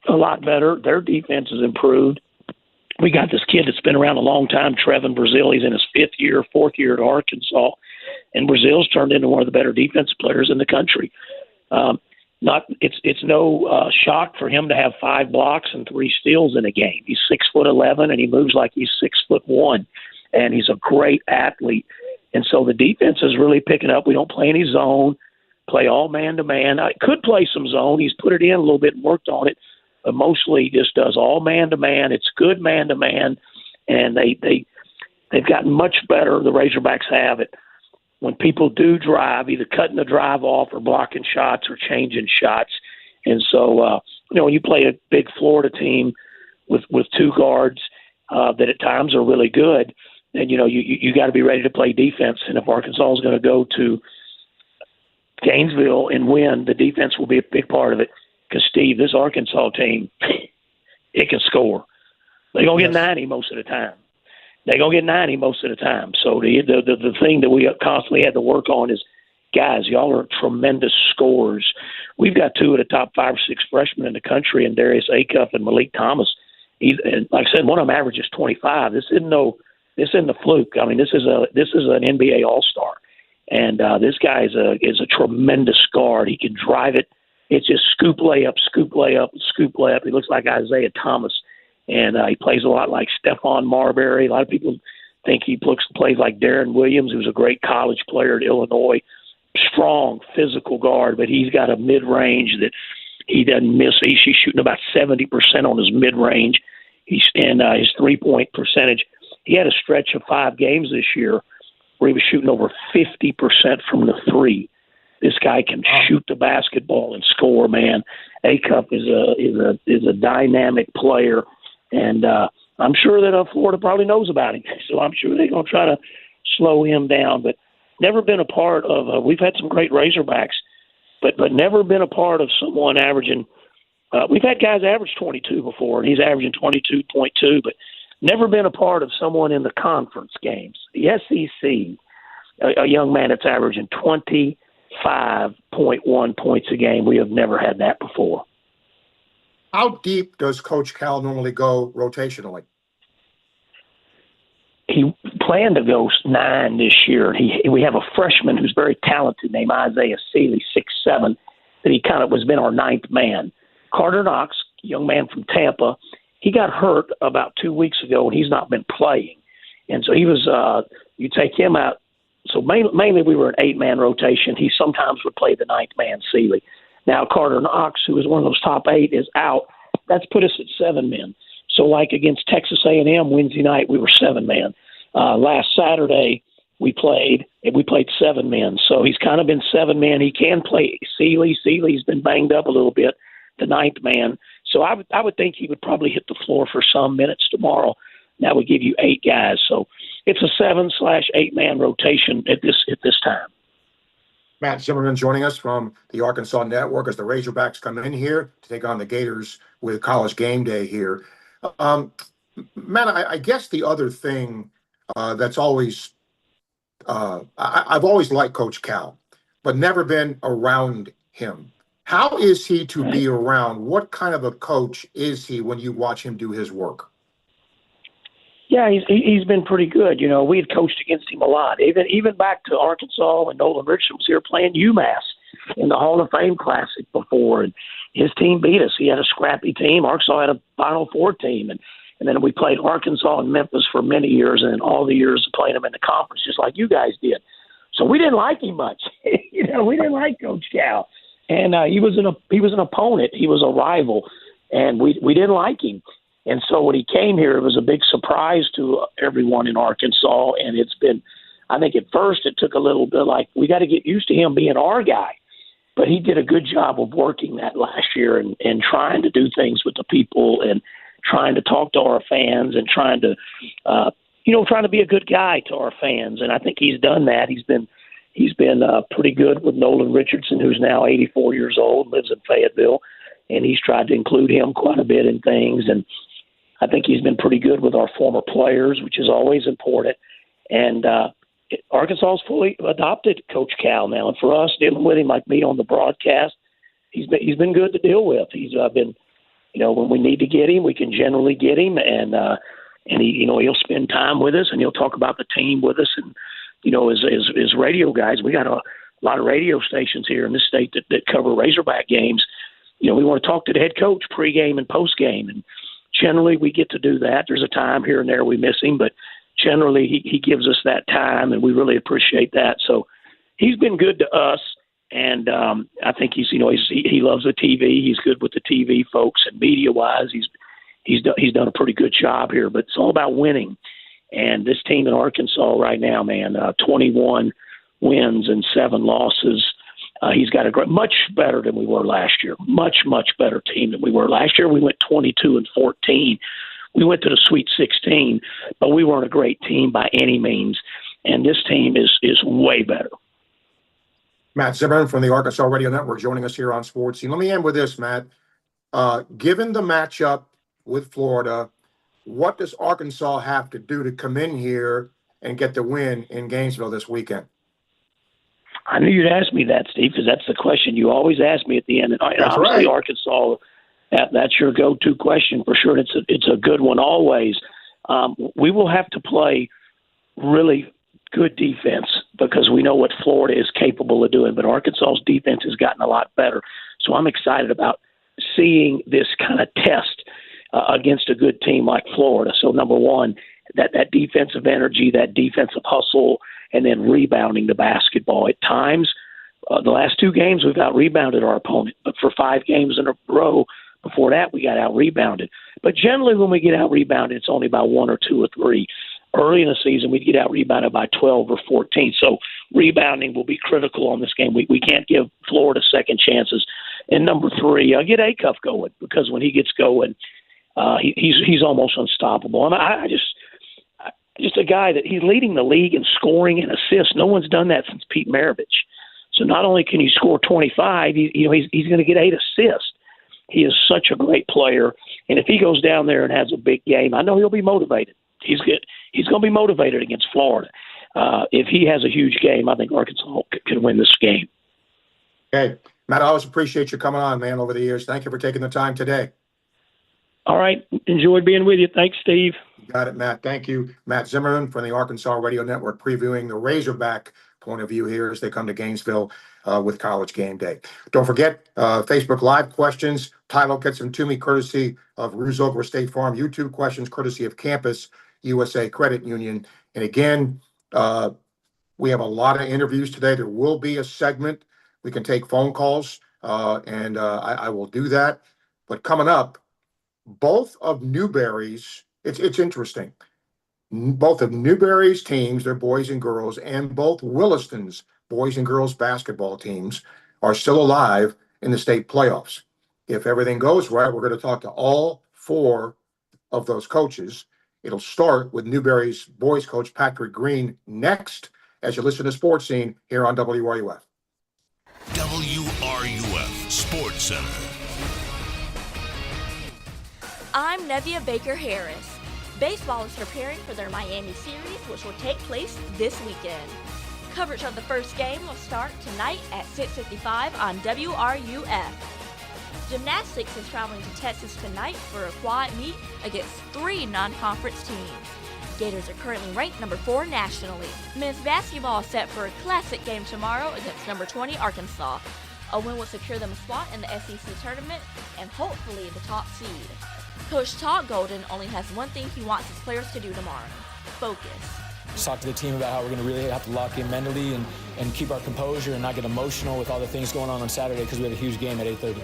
a lot better. Their defense has improved. We got this kid that's been around a long time, Trevin Brazile. He's in his 5th year, 4th year at Arkansas, and Brazile's turned into one of the better defensive players in the country. It's no shock for him to have 5 blocks and 3 steals in a game. He's 6'11", and he moves like he's 6'1", and he's a great athlete. And so the defense is really picking up. We don't play any zone, play all man-to-man. I could play some zone. He's put it in a little bit and worked on it. But mostly just does all man-to-man. It's good man-to-man, and they've gotten much better, the Razorbacks have it, when people do drive, either cutting the drive off or blocking shots or changing shots. And so, when you play a big Florida team with 2 guards that at times are really good, then, you got to be ready to play defense. And if Arkansas is going to go to Gainesville and win, the defense will be a big part of it. Because, Steve, this Arkansas team, it can score. They're going to get 90 most of the time. So the thing that we constantly had to work on is, guys, y'all are tremendous scorers. We've got 2 of the top 5 or 6 freshmen in the country, and Darius Acuff and Malik Thomas. And like I said, one of them averages 25. This isn't a fluke. I mean, this is an NBA All-Star, and this guy is a tremendous guard. He can drive it. It's just scoop layup, scoop layup, scoop layup. He looks like Isaiah Thomas, and he plays a lot like Stephon Marbury. A lot of people think he plays like Darren Williams, who's a great college player at Illinois. Strong, physical guard, but he's got a mid-range that he doesn't miss. He's shooting about 70% on his mid-range. His 3-point percentage. He had a stretch of 5 games this year where he was shooting over 50% from the 3. This guy can shoot the basketball and score, man. Acuff is a dynamic player, and I'm sure that Florida probably knows about him. So I'm sure they're going to try to slow him down. But never been a part of. We've had some great Razorbacks, but never been a part of someone averaging. We've had guys average 22 before, and he's averaging 22.2, but never been a part of someone in the conference games. The SEC, a young man that's averaging 25.1 points a game. We have never had that before. How deep does Coach Cal normally go rotationally? He planned to go 9 this year. We have a freshman who's very talented named Isaiah Seeley, 6'7", that he kind of has been our 9th man. Carter Knox, young man from Tampa, he got hurt about 2 weeks ago, and he's not been playing. And so he was you take him out. So mainly we were an 8-man rotation. He sometimes would play the 9th man, Seeley. Now Carter Knox, who is one of those top 8, is out. That's put us at 7 men. So like against Texas A&M Wednesday night, we were 7 men. Last Saturday we played 7 men. So he's kind of been 7 men. He can play Seeley. Seeley's been banged up a little bit, the 9th man. So I would think he would probably hit the floor for some minutes tomorrow. That would give you 8 guys. So it's a 7/8-man rotation at this time. Matt Zimmerman joining us from the Arkansas Network as the Razorbacks come in here to take on the Gators with College Game Day here. Matt, I guess the other thing that's always I've always liked Coach Cal, but never been around him. How is he to be around? What kind of a coach is he when you watch him do his work? Yeah, he's been pretty good. We had coached against him a lot. Even back to Arkansas when Nolan Richardson was here playing UMass in the Hall of Fame Classic before, and his team beat us. He had a scrappy team. Arkansas had a Final Four team, and then we played Arkansas and Memphis for many years, and then all the years of playing them in the conference, just like you guys did. So we didn't like him much. We didn't like Coach Cal, and he was an opponent. He was a rival, and we didn't like him. And so when he came here, it was a big surprise to everyone in Arkansas. And it's been, I think at first it took a little bit like we got to get used to him being our guy. But he did a good job of working that last year and trying to do things with the people and trying to talk to our fans and trying to be a good guy to our fans. And I think he's done that. He's been pretty good with Nolan Richardson, who's now 84 years old, lives in Fayetteville. And he's tried to include him quite a bit in things. And I think he's been pretty good with our former players, which is always important. And Arkansas has fully adopted Coach Cal now. And for us, dealing with him like me on the broadcast, he's been good to deal with. He's been, when we need to get him, we can generally get him. And he'll spend time with us and he'll talk about the team with us. And, as radio guys, we got a lot of radio stations here in this state that cover Razorback games. We want to talk to the head coach pregame and postgame, and generally we get to do that. There's a time here and there we miss him, but generally he gives us that time, and we really appreciate that. So he's been good to us, and I think he loves the TV. He's good with the TV folks, and media-wise, he's done a pretty good job here. But it's all about winning, and this team in Arkansas right now, man, 21 wins and 7 losses. He's got much better than we were last year. Much, much better team than we were last year. We went 22-14. We went to the Sweet 16, but we weren't a great team by any means. And this team is way better. Matt Zimmerman from the Arkansas Radio Network joining us here on Sports Scene. Let me end with this, Matt. Given the matchup with Florida, what does Arkansas have to do to come in here and get the win in Gainesville this weekend? I knew you'd ask me that, Steve, because that's the question you always ask me at the end. And obviously, right. Arkansas, that's your go-to question for sure. It's a good one always. We will have to play really good defense because we know what Florida is capable of doing. But Arkansas's defense has gotten a lot better. So I'm excited about seeing this kind of test against a good team like Florida. So number one, that defensive energy, that defensive hustle, and then rebounding the basketball. At times, the last 2 games, we've out-rebounded our opponent. But for 5 games in a row before that, we got out-rebounded. But generally, when we get out-rebounded, it's only by 1 or 2 or 3. Early in the season, we'd get out-rebounded by 12 or 14. So rebounding will be critical on this game. We can't give Florida second chances. And number 3, get Acuff going because when he gets going, he's almost unstoppable. And just a guy that he's leading the league in scoring and assists. No one's done that since Pete Maravich. So not only can he score 25, he's going to get 8 assists. He is such a great player, and if he goes down there and has a big game, I know he'll be motivated. He's going to be motivated against Florida. If he has a huge game, I think Arkansas can win this game. Okay, Matt, I always appreciate you coming on, man, over the years. Thank you for taking the time today. All right. Enjoyed being with you. Thanks, Steve. Got it, Matt. Thank you. Matt Zimmerman from the Arkansas Radio Network previewing the Razorback point of view here as they come to Gainesville with College Game Day. Don't forget, Facebook Live questions. Tyler gets them to me courtesy of Ruzover State Farm. YouTube questions courtesy of Campus USA Credit Union. And again, we have a lot of interviews today. There will be a segment. We can take phone calls, and I will do that. But coming up, both of Newberry's, it's interesting. Both of Newberry's teams, their boys and girls, and both Williston's boys and girls basketball teams are still alive in the state playoffs. If everything goes right, we're going to talk to all 4 of those coaches. It'll start with Newberry's boys coach, Patrick Green, next as you listen to Sports Scene here on WRUF. WRUF Sports Center. I'm Nevia Baker-Harris. Baseball is preparing for their Miami series, which will take place this weekend. Coverage of the first game will start tonight at 6:55 on WRUF. Gymnastics is traveling to Texas tonight for a quad meet against 3 non-conference teams. Gators are currently ranked number 4 nationally. Men's basketball is set for a classic game tomorrow against number 20 Arkansas. A win will secure them a spot in the SEC tournament and hopefully the top seed. Coach Todd Golden only has one thing he wants his players to do tomorrow: focus. Just talk to the team about how we're going to really have to lock in mentally and keep our composure and not get emotional with all the things going on Saturday because we have a huge game at 8:30.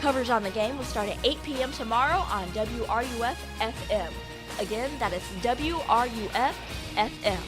Coverage on the game will start at 8 p.m. tomorrow on WRUF FM. Again, that is WRUF FM.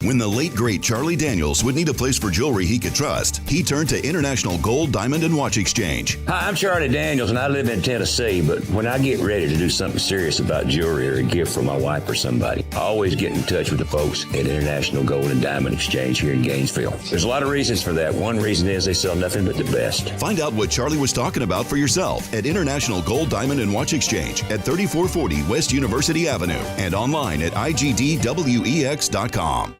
When the late, great Charlie Daniels would need a place for jewelry he could trust, he turned to International Gold, Diamond, and Watch Exchange. Hi, I'm Charlie Daniels, and I live in Tennessee, but when I get ready to do something serious about jewelry or a gift for my wife or somebody, I always get in touch with the folks at International Gold and Diamond Exchange here in Gainesville. There's a lot of reasons for that. One reason is they sell nothing but the best. Find out what Charlie was talking about for yourself at International Gold, Diamond, and Watch Exchange at 3440 West University Avenue and online at igdwex.com.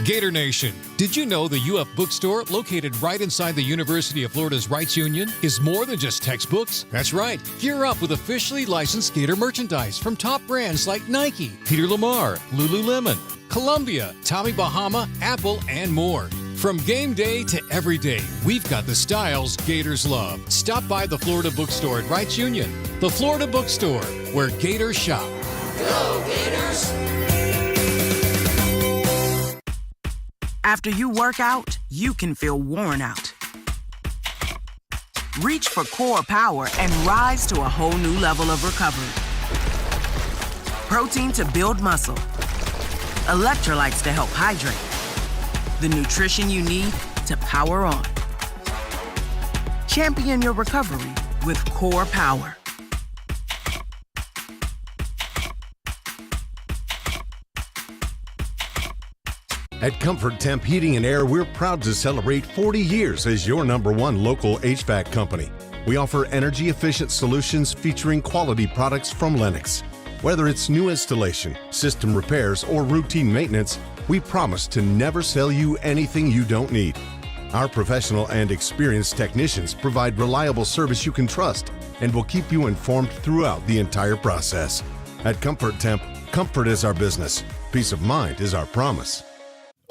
Gator Nation, did you know the UF Bookstore, located right inside the University of Florida's Rights Union, is more than just textbooks? That's right. Gear up with officially licensed Gator merchandise from top brands like Nike, Peter Lamar, Lululemon, Columbia, Tommy Bahama, Apple, and more. From game day to every day, we've got the styles Gators love. Stop by the Florida Bookstore at Rights Union. The Florida Bookstore, where Gators shop. Go Gators! After you work out, you can feel worn out. Reach for core power and rise to a whole new level of recovery. Protein to build muscle. Electrolytes to help hydrate. The nutrition you need to power on. Champion your recovery with Core Power. At Comfort Temp Heating and Air, we're proud to celebrate 40 years as your #1 local HVAC company. We offer energy-efficient solutions featuring quality products from Lennox. Whether it's new installation, system repairs, or routine maintenance, we promise to never sell you anything you don't need. Our professional and experienced technicians provide reliable service you can trust and will keep you informed throughout the entire process. At Comfort Temp, comfort is our business. Peace of mind is our promise.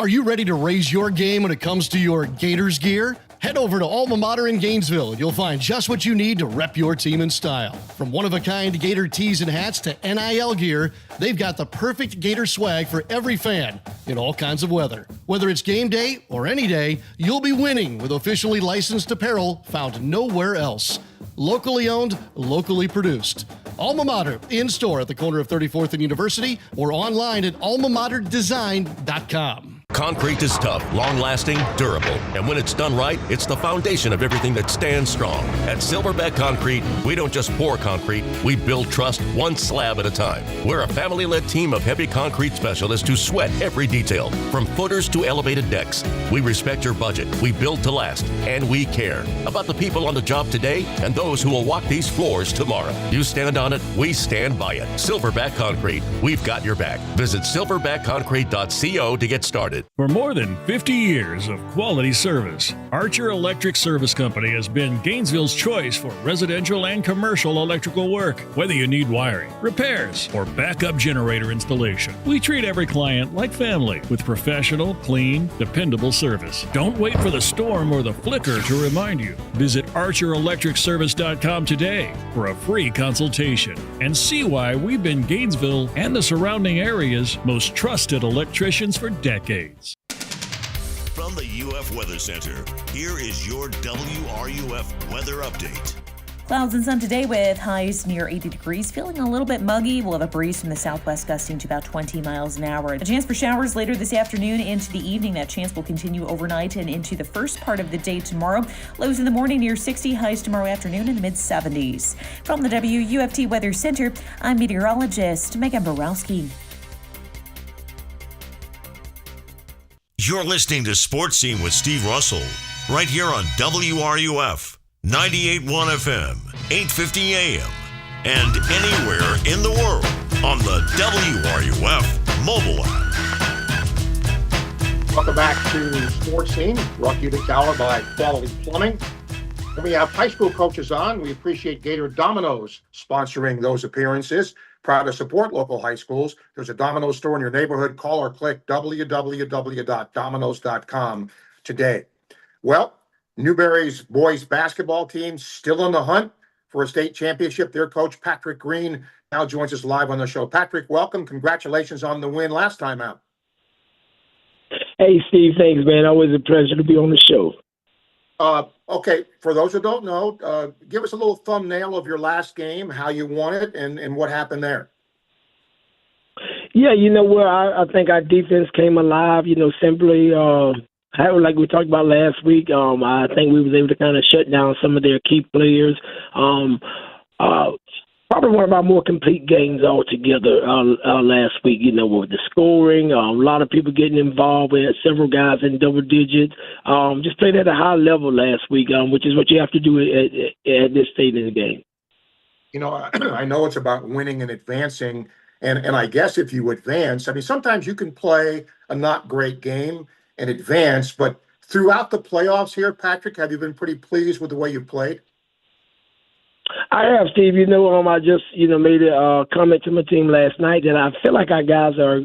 Are you ready to raise your game when it comes to your Gators gear? Head over to Alma Mater in Gainesville. You'll find just what you need to rep your team in style. From one-of-a-kind Gator tees and hats to NIL gear, they've got the perfect Gator swag for every fan in all kinds of weather. Whether it's game day or any day, you'll be winning with officially licensed apparel found nowhere else. Locally owned, locally produced. Alma Mater, in-store at the corner of 34th and University or online at almamaterdesign.com. Concrete is tough, long-lasting, durable, and when it's done right, it's the foundation of everything that stands strong. At Silverback Concrete, we don't just pour concrete, we build trust one slab at a time. We're a family-led team of heavy concrete specialists who sweat every detail, from footers to elevated decks. We respect your budget, we build to last, and we care about the people on the job today and those who will walk these floors tomorrow. You stand on it, we stand by it. Silverback Concrete, we've got your back. Visit silverbackconcrete.co to get started. For more than 50 years of quality service, Archer Electric Service Company has been Gainesville's choice for residential and commercial electrical work. Whether you need wiring, repairs, or backup generator installation, we treat every client like family with professional, clean, dependable service. Don't wait for the storm or the flicker to remind you. Visit ArcherElectricService.com today for a free consultation and see why we've been Gainesville and the surrounding area's most trusted electricians for decades. From the UF Weather Center, here is your WRUF weather update. Clouds and sun today with highs near 80 degrees. Feeling a little bit muggy. We'll have a breeze from the southwest gusting to about 20 miles an hour. A chance for showers later this afternoon into the evening. That chance will continue overnight and into the first part of the day tomorrow. Lows in the morning near 60, highs tomorrow afternoon in the mid-70s. From the WUFT Weather Center, I'm meteorologist Megan Borowski. You're listening to Sports Scene with Steve Russell, right here on WRUF, 98.1 FM, 850 AM, and anywhere in the world on the WRUF mobile app. Welcome back to Sports Scene, brought to you this hour by Quality Plumbing. When we have high school coaches on, we appreciate Gator Domino's sponsoring those appearances. Proud to support local high schools. There's a Domino's store in your neighborhood. Call or click www.domino's.com today. Well, Newberry's boys basketball team still on the hunt for a state championship. Their coach, Patrick Green, now joins us live on the show. Patrick, welcome. Congratulations on the win last time out. Hey, Steve, thanks, man. Always a pleasure to be on the show. Okay, for those who don't know, give us a little thumbnail of your last game, how you won it, and what happened there. Yeah, you know where I think our defense came alive. Simply like we talked about last week. I think we was able to kind of shut down some of their key players. Probably one of our more complete games altogether last week, with the scoring, a lot of people getting involved. We had several guys in double digits. Just played at a high level last week, which is what you have to do at this stage in the game. I know it's about winning and advancing, and I guess if you advance, sometimes you can play a not great game and advance, but throughout the playoffs here, Patrick, have you been pretty pleased with the way you played? I have, Steve. I just, made a comment to my team last night that I feel like our guys are,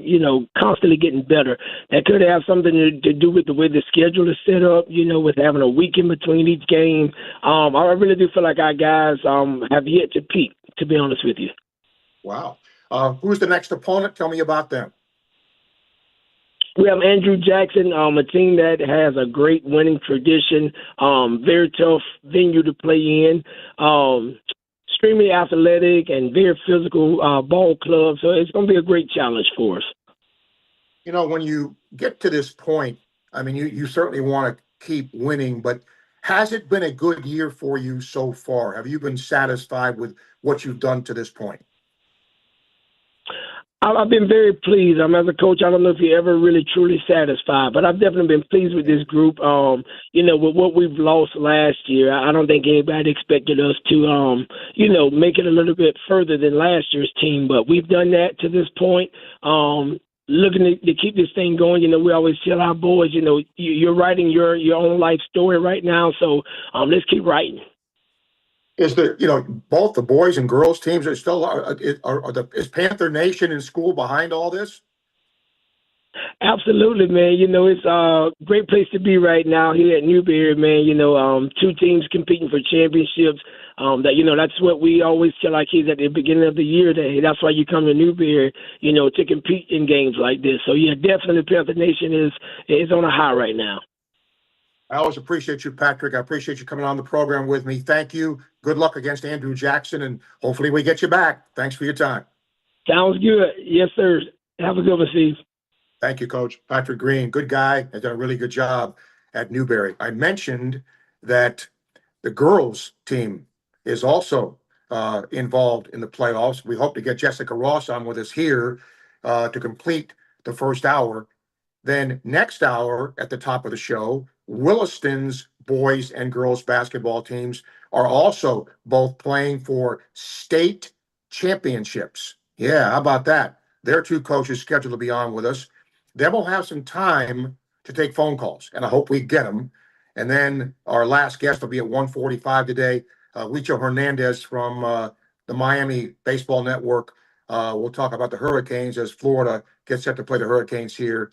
constantly getting better. That could have something to do with the way the schedule is set up, with having a week in between each game. I really do feel like our guys have yet to peak, to be honest with you. Wow. Who's the next opponent? Tell me about them. We have Andrew Jackson, a team that has a great winning tradition, very tough venue to play in, extremely athletic and very physical ball club. So it's going to be a great challenge for us. When you get to this point, you certainly want to keep winning, but has it been a good year for you so far? Have you been satisfied with what you've done to this point? I've been very pleased. As a coach, I don't know if you're ever really truly satisfied, but I've definitely been pleased with this group. With what we've lost last year, I don't think anybody expected us to, make it a little bit further than last year's team, but we've done that to this point. Looking to keep this thing going, we always tell our boys, you're writing your own life story right now, so let's keep writing. Is both the boys and girls teams are still is Panther Nation in school behind all this? Absolutely, man. It's a great place to be right now here at Newberry, man. Two teams competing for championships. That's what we always tell our kids at the beginning of the year. That's why you come to Newberry, to compete in games like this. So yeah, definitely Panther Nation is on a high right now. I always appreciate you, Patrick. I appreciate you coming on the program with me. Thank you. Good luck against Andrew Jackson, and hopefully we get you back. Thanks for your time. Sounds good. Yes, sir. Have a good one, Steve. Thank you, Coach. Patrick Green, good guy, has done a really good job at Newberry. I mentioned that the girls team is also involved in the playoffs. We hope to get Jessica Ross on with us here to complete the first hour. Then next hour at the top of the show, Williston's boys and girls basketball teams are also both playing for state championships. Yeah, how about that? Their two coaches scheduled to be on with us. Then we'll have some time to take phone calls, and I hope we get them. And then our last guest will be at 1:45 today, Licho Hernandez from the Miami Baseball Network. We'll talk about the Hurricanes as Florida gets set to play the Hurricanes here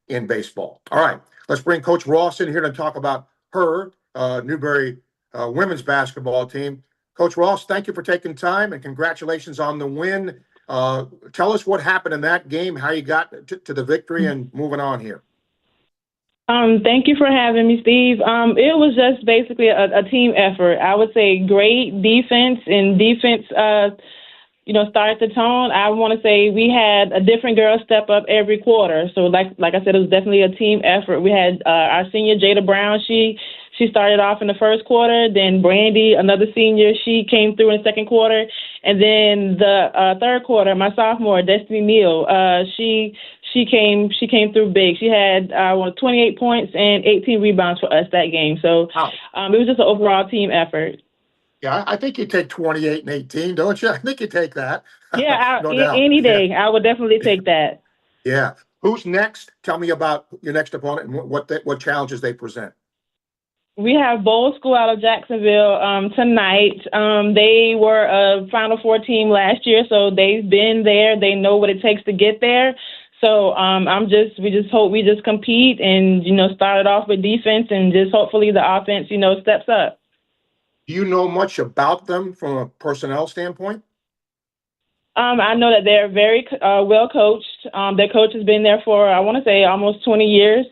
in baseball. All right, let's bring Coach Ross in here to talk about her Newberry women's basketball team. Coach Ross, thank you for taking time, and congratulations on the win. Tell us what happened in that game, how you got to the victory, and moving on here. Thank you for having me, Steve. It was just basically a team effort. I would say great defense, and defense started the tone. I want to say we had a different girl step up every quarter. So like I said, it was definitely a team effort. We had our senior, Jada Brown. She started off in the first quarter. Then Brandy, another senior, she came through in the second quarter. And then the third quarter, my sophomore, Destiny Neal, she came through big. She had 28 points and 18 rebounds for us that game. So it was just an overall team effort. Yeah, I think you take 28 and 18, don't you? I think you take that. Yeah, no doubt. Any day. Yeah. I would definitely take that. Yeah. Who's next? Tell me about your next opponent and what challenges they present. We have Bowl School out of Jacksonville tonight. They were a Final Four team last year, so they've been there. They know what it takes to get there. So we just hope we just compete and, start it off with defense and just hopefully the offense, steps up. Do you know much about them from a personnel standpoint? I know that they're very well coached. Their coach has been there for, I want to say, almost 20 years.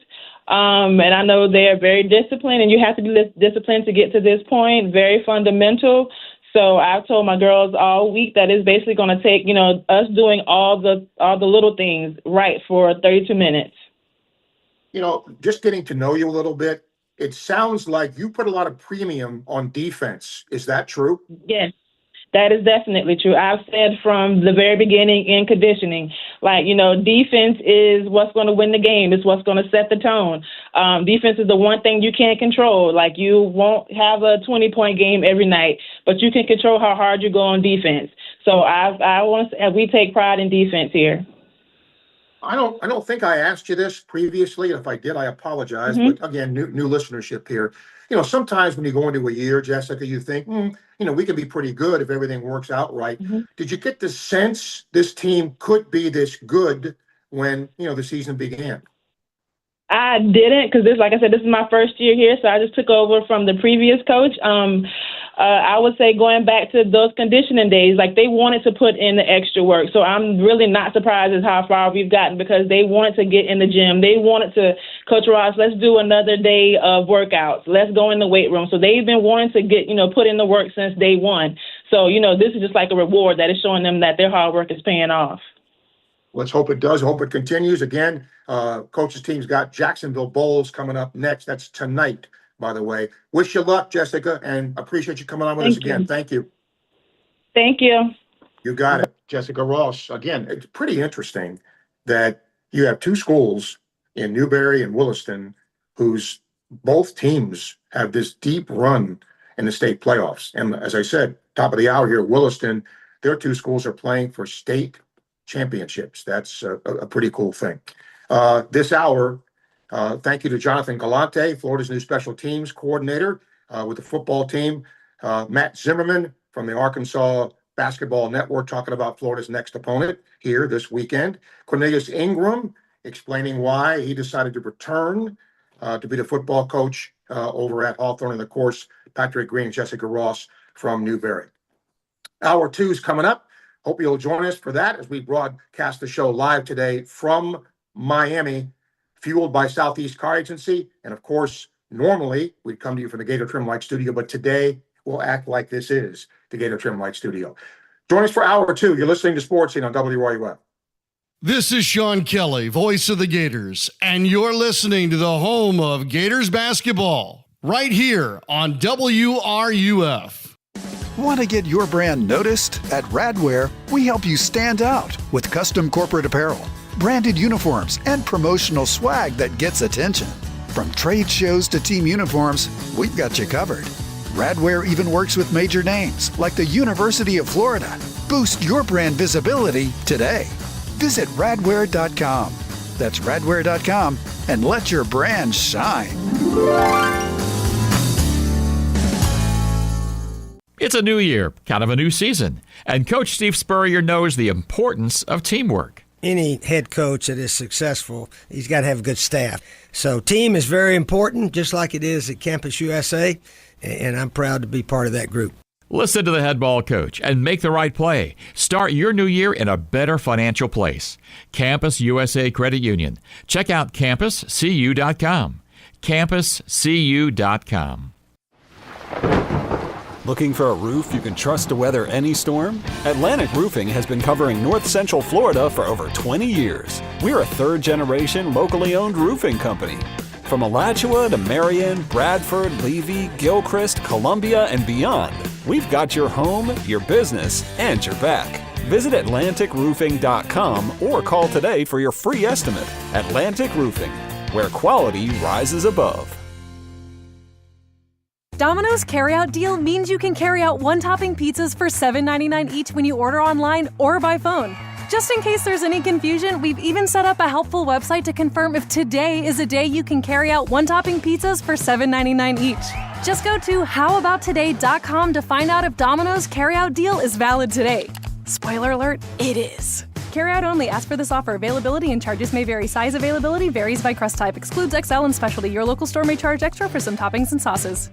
And I know they're very disciplined, and you have to be disciplined to get to this point, very fundamental. So I've told my girls all week that it's basically going to take, us doing all the little things right for 32 minutes. Just getting to know you a little bit, it sounds like you put a lot of premium on defense. Is that true? Yes. That is definitely true. I've said from the very beginning in conditioning, defense is what's going to win the game. It's what's going to set the tone. Defense is the one thing you can't control. You won't have a 20-point game every night, but you can control how hard you go on defense. So I want to say we take pride in defense here. I don't think I asked you this previously. If I did, I apologize. But again, new listenership here. Sometimes when you go into a year, Jessica, you think, we could be pretty good if everything works out right. Did you get the sense this team could be this good when, the season began? I didn't, because like I said, this is my first year here, so I just took over from the previous coach. I would say going back to those conditioning days, they wanted to put in the extra work. So I'm really not surprised at how far we've gotten because they wanted to get in the gym. They wanted to, Coach Ross, let's do another day of workouts. Let's go in the weight room. So they've been wanting to get, put in the work since day one. So, this is just like a reward that is showing them that their hard work is paying off. Let's hope it does. Hope it continues. Again, coach's team's got Jacksonville Bowls coming up next. That's tonight, by the way. Wish you luck, Jessica, and appreciate you coming on with us again. Thank you. Thank you. You got it. Jessica Ross. Again, it's pretty interesting that you have two schools in Newberry and Williston whose both teams have this deep run in the state playoffs. And as I said, top of the hour here, Williston, their two schools are playing for state championships. That's a pretty cool thing. This hour, thank you to Jonathan Galante, Florida's new special teams coordinator with the football team. Matt Zimmerman from the Arkansas Basketball Network talking about Florida's next opponent here this weekend. Cornelius Ingram explaining why he decided to return to be the football coach over at Hawthorne. And of course, Patrick Green and Jessica Ross from Newberry. Hour 2 is coming up. Hope you'll join us for that as we broadcast the show live today from Miami, fueled by Southeast Car Agency. And of course, normally we'd come to you from the Gator Trim Light Studio, but today we'll act like this is the Gator Trim Light Studio. Join us for hour 2. You're listening to Sports Scene on WRUF. This is Sean Kelly, voice of the Gators, and you're listening to the home of Gators basketball right here on WRUF. Want to get your brand noticed? At Radware, we help you stand out with custom corporate apparel, branded uniforms, and promotional swag that gets attention. From trade shows to team uniforms, we've got you covered. Radware even works with major names like the University of Florida. Boost your brand visibility today. Visit radware.com. That's radware.com and let your brand shine. It's a new year, kind of a new season, and Coach Steve Spurrier knows the importance of teamwork. Any head coach that is successful, he's got to have a good staff. So team is very important, just like it is at Campus USA, and I'm proud to be part of that group. Listen to the head ball coach and make the right play. Start your new year in a better financial place. Campus USA Credit Union. Check out campuscu.com. campuscu.com. Looking for a roof you can trust to weather any storm? Atlantic Roofing has been covering North Central Florida for over 20 years. We're a third-generation, locally owned roofing company. From Alachua to Marion, Bradford, Levy, Gilchrist, Columbia, and beyond, we've got your home, your business, and your back. Visit AtlanticRoofing.com or call today for your free estimate. Atlantic Roofing, where quality rises above. Domino's carryout deal means you can carry out one-topping pizzas for $7.99 each when you order online or by phone. Just in case there's any confusion, we've even set up a helpful website to confirm if today is a day you can carry out one-topping pizzas for $7.99 each. Just go to howaboutoday.com to find out if Domino's carryout deal is valid today. Spoiler alert, it is. Carryout only. Ask for this offer. Availability and charges may vary. Size availability varies by crust type. Excludes XL and specialty. Your local store may charge extra for some toppings and sauces.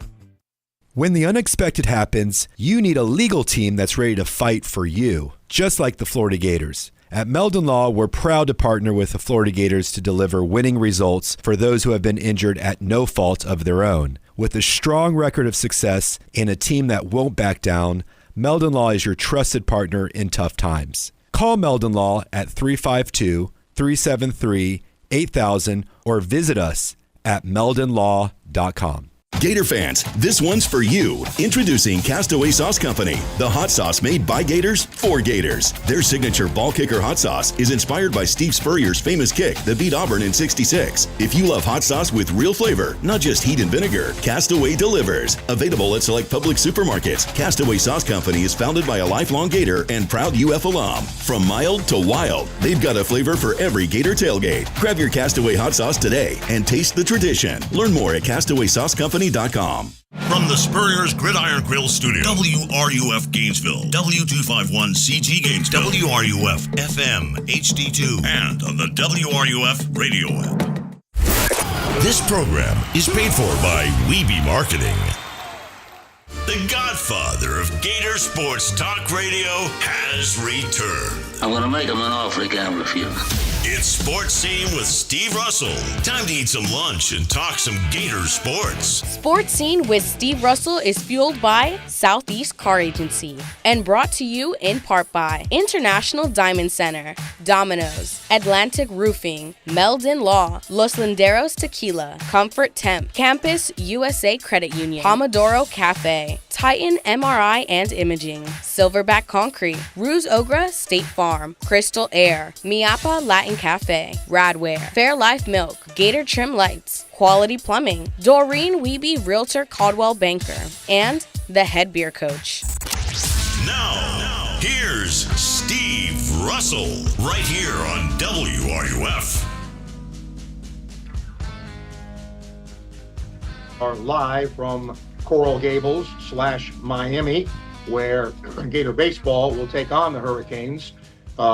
When the unexpected happens, you need a legal team that's ready to fight for you, just like the Florida Gators. At Meldon Law, we're proud to partner with the Florida Gators to deliver winning results for those who have been injured at no fault of their own. With a strong record of success and a team that won't back down, Meldon Law is your trusted partner in tough times. Call Meldon Law at 352-373-8000 or visit us at meldonlaw.com. Gator fans, this one's for you. Introducing Castaway Sauce Company, the hot sauce made by Gators for Gators. Their signature ball kicker hot sauce is inspired by Steve Spurrier's famous kick that beat Auburn in '66. If you love hot sauce with real flavor, not just heat and vinegar, Castaway delivers. Available at select public supermarkets, Castaway Sauce Company is founded by a lifelong Gator and proud UF alum. From mild to wild, they've got a flavor for every Gator tailgate. Grab your Castaway hot sauce today and taste the tradition. Learn more at CastawaySauceCompany.com. From the Spurrier's Gridiron Grill Studio, WRUF Gainesville, W251CG Gainesville, WRUF FM HD2, and on the WRUF radio app. This program is paid for by Weeby Marketing. The godfather of Gator Sports Talk Radio has returned. I'm going to make him an offer he can't refuse. It's Sports Scene with Steve Russell. Time to eat some lunch and talk some Gator sports. Sports Scene with Steve Russell is fueled by Southeast Car Agency and brought to you in part by International Diamond Center, Domino's, Atlantic Roofing, Meldon Law, Los Linderos Tequila, Comfort Temp, Campus USA Credit Union, Pomodoro Cafe, Titan MRI and Imaging, Silverback Concrete, Ruse Ogra State Farm, Crystal Air, Miapa Latin Cafe, Radware, Fairlife Milk, Gator Trim Lights, Quality Plumbing, Doreen Wiebe Realtor Caldwell Banker, and the Head Beer Coach. Now, here's Steve Russell, right here on WRUF. Are live from Coral Gables / Miami, where Gator Baseball will take on the Hurricanes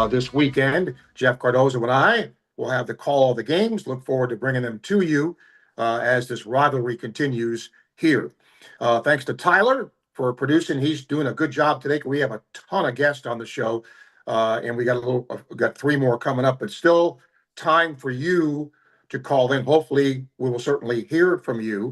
this weekend. Jeff Cardozo and I will have the call of the games. Look forward to bringing them to you as this rivalry continues here. Thanks to Tyler for producing. He's doing a good job today. We have a ton of guests on the show, and we got 3 more coming up, but still time for you to call in. Hopefully, we will certainly hear from you.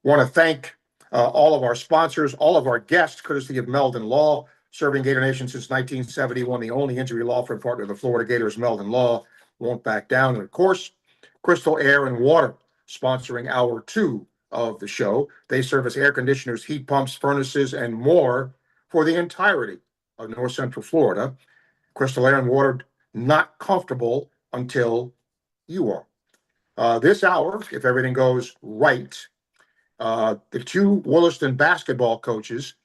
Want to thank all of our sponsors, all of our guests, courtesy of Meldon Law, serving Gator Nation since 1971, the only injury law firm partner of the Florida Gators. Meldon Law won't back down. And of course, Crystal Air and Water, sponsoring hour 2 of the show. They service air conditioners, heat pumps, furnaces, and more for the entirety of North Central Florida. Crystal Air and Water, not comfortable until you are. This hour, if everything goes right, the 2 Williston basketball coaches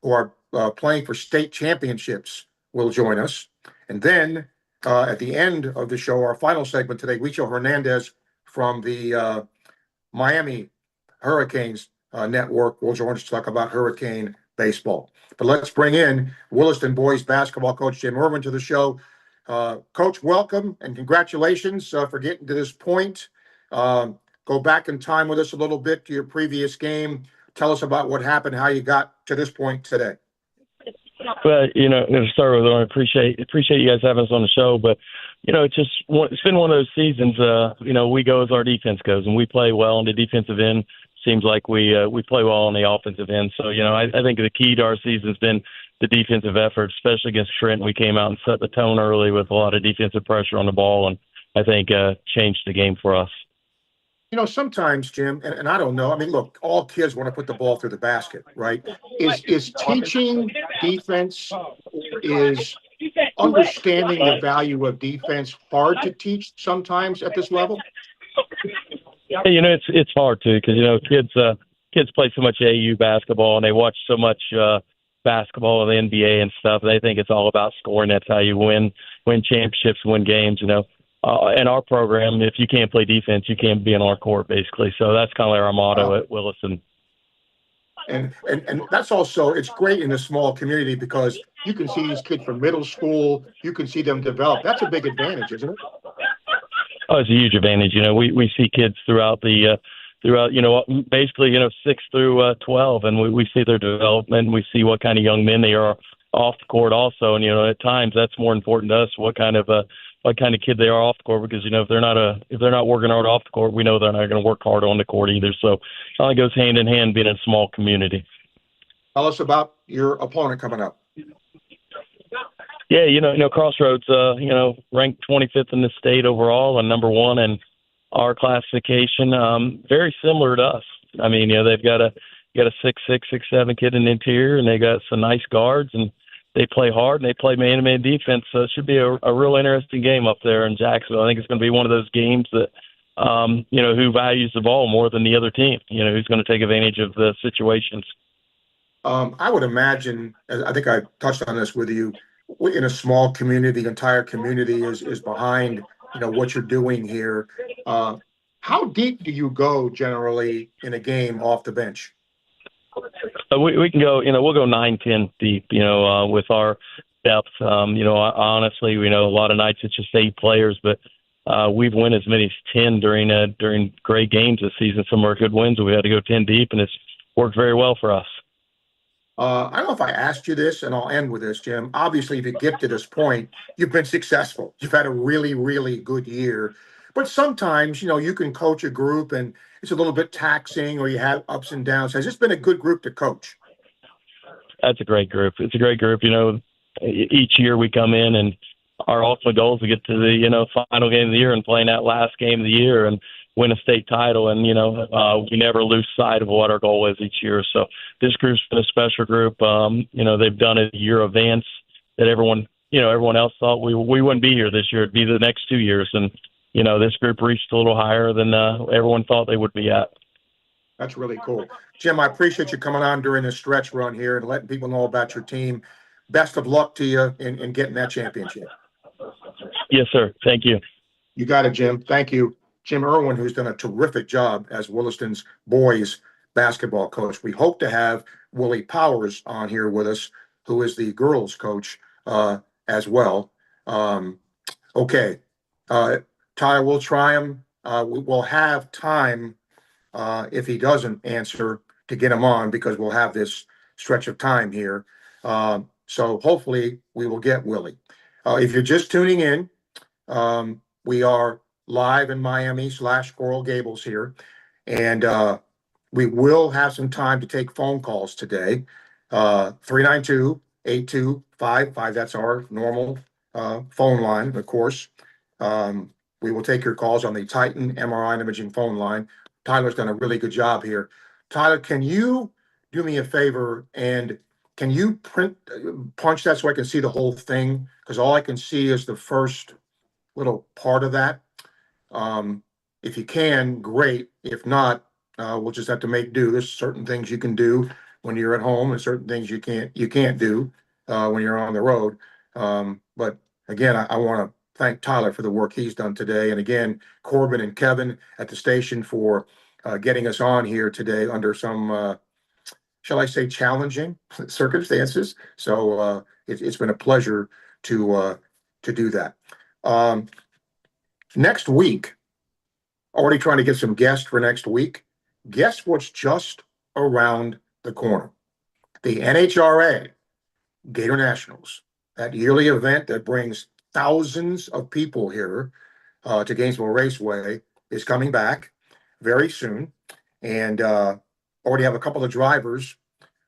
who are playing for state championships will join us. And then at the end of the show, our final segment today, Huicho Hernandez from the Miami Hurricanes network will join us to talk about Hurricane baseball. But let's bring in Williston boys basketball coach Jim Irwin to the show. Coach, welcome and congratulations for getting to this point. Go back in time with us a little bit to your previous game. Tell us about what happened, how you got to this point today. Well, to start with, I appreciate you guys having us on the show. But, it's been one of those seasons, we go as our defense goes, and we play well on the defensive end. Seems like we play well on the offensive end. So, I think the key to our season has been the defensive effort, especially against Trenton. We came out and set the tone early with a lot of defensive pressure on the ball, and I think changed the game for us. Sometimes, Jim, and I don't know, I mean, look, all kids want to put the ball through the basket, right? Is teaching defense, is understanding the value of defense hard to teach sometimes at this level? It's hard to, because, kids play so much AAU basketball and they watch so much, basketball, the NBA and stuff. They think it's all about scoring. That's how you win championships, win games. In our program, if you can't play defense, you can't be in our court, basically. So that's kind of like our motto at Williston. And that's also, it's great in a small community because you can see these kids from middle school, you can see them develop. That's a big advantage, isn't it? Oh, it's a huge advantage. We see kids throughout basically 6 through 12, and we see their development. We see what kind of young men they are off the court also. And at times that's more important to us, what kind of kid they are off the court, because if they're not working hard off the court, we know they're not going to work hard on the court either. So it kind of goes hand in hand being in a small community. Tell us about your opponent coming up. Yeah, Crossroads, ranked 25th in the state overall and number 1 in our classification. Very similar to us. I mean, they've got a 6'6", 6'7" kid in the interior, and they got some nice guards, and they play hard and they play man-to-man defense. So it should be a real interesting game up there in Jacksonville. I think it's going to be one of those games that, who values the ball more than the other team. Who's going to take advantage of the situations. I would imagine, I think I touched on this with you, in a small community, the entire community is behind, what you're doing here. How deep do you go generally in a game off the bench? We can go, we'll go 9-10 deep, with our depth. Honestly, we know a lot of nights it's just 8 players, but we've won as many as 10 during great games this season. Some of our good wins, we had to go 10 deep, and it's worked very well for us. I don't know if I asked you this, and I'll end with this, Jim. Obviously, if you get to this point, you've been successful. You've had a really, really good year. But sometimes, you can coach a group and it's a little bit taxing, or you have ups and downs. Has this been a good group to coach? That's a great group. It's a great group. Each year we come in and our ultimate goal is to get to the, final game of the year and playing that last game of the year and win a state title. And, we never lose sight of what our goal is each year. So this group's been a special group. They've done a year advance that everyone else thought we wouldn't be here this year. It'd be the next 2 years. And, this group reached a little higher than everyone thought they would be at. That's really cool. Jim, I appreciate you coming on during this stretch run here and letting people know about your team. Best of luck to you in getting that championship. Yes, sir. Thank you. You got it, Jim. Thank you. Jim Irwin, who's done a terrific job as Williston's boys basketball coach. We hope to have Willie Powers on here with us, who is the girls coach as well. Okay. Tyler, we'll try him. We'll have time if he doesn't answer to get him on, because we'll have this stretch of time here. So hopefully we will get Willie. If you're just tuning in, we are live in Miami / Coral Gables here. And we will have some time to take phone calls today. 392-8255. That's our normal phone line, of course. We will take your calls on the Titan MRI and imaging phone line. Tyler's done a really good job here. Tyler, can you do me a favor and can you punch that so I can see the whole thing? Because all I can see is the first little part of that. If you can, great. If not, we'll just have to make do. There's certain things you can do when you're at home and certain things you can't do when you're on the road. But again, I want to thank Tyler for the work he's done today. And again, Corbin and Kevin at the station for getting us on here today under some, shall I say, challenging circumstances. So it's been a pleasure to do that. Next week, already trying to get some guests for next week. Guess what's just around the corner? The NHRA Gator Nationals, that yearly event that brings thousands of people here to Gainesville Raceway, is coming back very soon. And already have a couple of drivers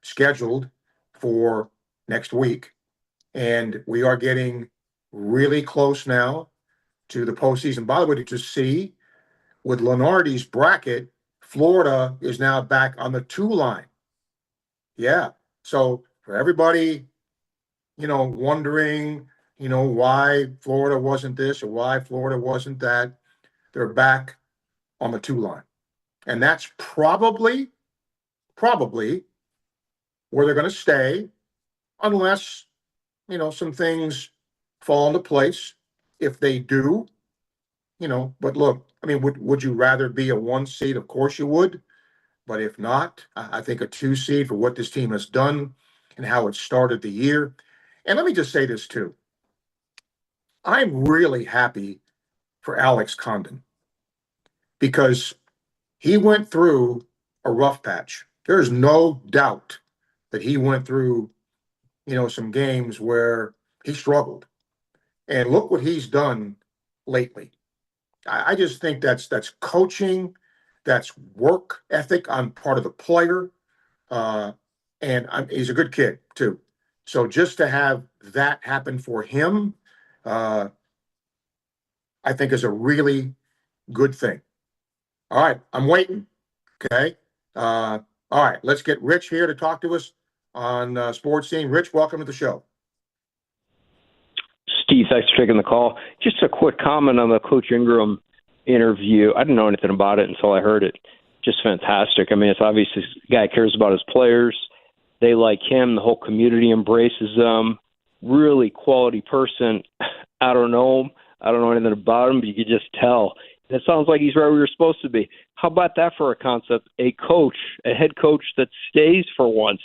scheduled for next week. And we are getting really close now to the postseason. By the way, to see with Lenardi's bracket, Florida is now back on the 2 line. Yeah. So for everybody, wondering, why Florida wasn't this or why Florida wasn't that, they're back on the 2 line. And that's probably where they're going to stay unless, some things fall into place. If they do, but look, I mean, would you rather be a 1 seed? Of course you would. But if not, I think a 2 seed for what this team has done and how it started the year. And let me just say this too. I'm really happy for Alex Condon because he went through a rough patch. There's no doubt that he went through, some games where he struggled. And look what he's done lately. I just think that's coaching, that's work ethic on part of the player, and he's a good kid too. So just to have that happen for him, I think is a really good thing. All right, I'm waiting. Okay. All right, let's get Rich here to talk to us on Sports Scene. Rich, welcome to the show. Steve, thanks for taking the call. Just a quick comment on the Coach Ingram interview. I didn't know anything about it until I heard it. Just fantastic. I mean, it's obvious this guy cares about his players. They like him. The whole community embraces them. Really quality person. I don't know him. I don't know anything about him, but you could just tell. It sounds like he's where we were supposed to be. How about that for a concept? A coach, a head coach that stays for once.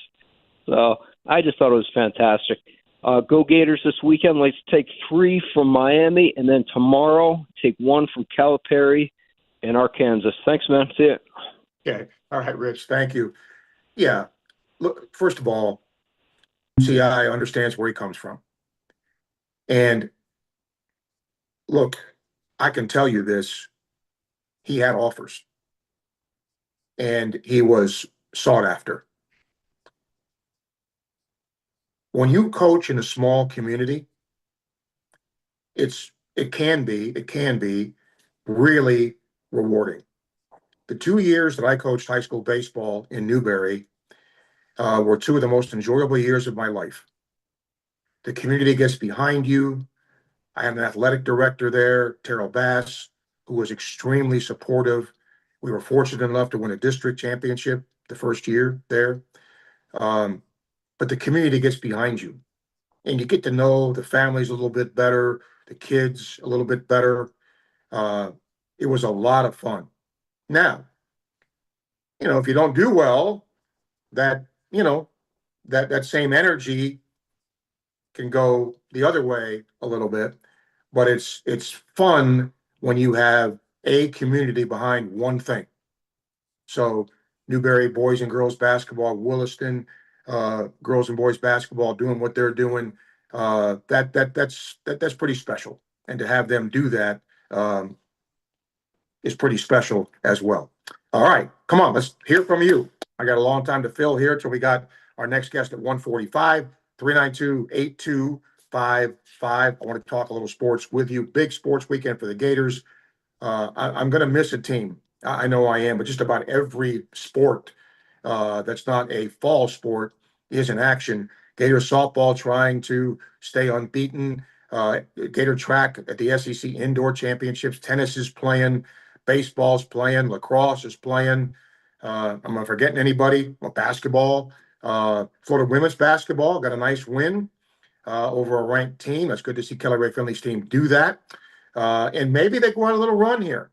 So I just thought it was fantastic. Go Gators this weekend. Let's take 3 from Miami, and then tomorrow take 1 from Calipari and Arkansas. Thanks, man. See ya. Okay. All right, Rich. Thank you. Yeah. Look, first of all, CI understands where he comes from. And look, I can tell you this. He had offers. And he was sought after. When you coach in a small community, it can be really rewarding. The 2 years that I coached high school baseball in Newberry were 2 of the most enjoyable years of my life. The community gets behind you. I had an athletic director there, Terrell Bass, who was extremely supportive. We were fortunate enough to win a district championship the first year there. But the community gets behind you, and you get to know the families a little bit better, the kids a little bit better. It was a lot of fun. Now, if you don't do well, that same energy can go the other way a little bit, but it's fun when you have a community behind one thing. So Newberry boys and girls basketball, Williston girls and boys basketball doing what they're doing, that's pretty special. And to have them do that is pretty special as well. All right, come on, let's hear from you. I got a long time to fill here till we got our next guest at 1:45, 392-8255. I want to talk a little sports with you. Big sports weekend for the Gators. I'm going to miss a team. I know I am, but just about every sport that's not a fall sport is in action. Gator softball trying to stay unbeaten. Gator track at the SEC Indoor Championships. Tennis is playing. Baseball's playing. Lacrosse is playing. I'm not forgetting anybody. Well, basketball. Florida women's basketball got a nice win over a ranked team. That's good to see Kelly Ray Finley's team do that. And maybe they go on a little run here.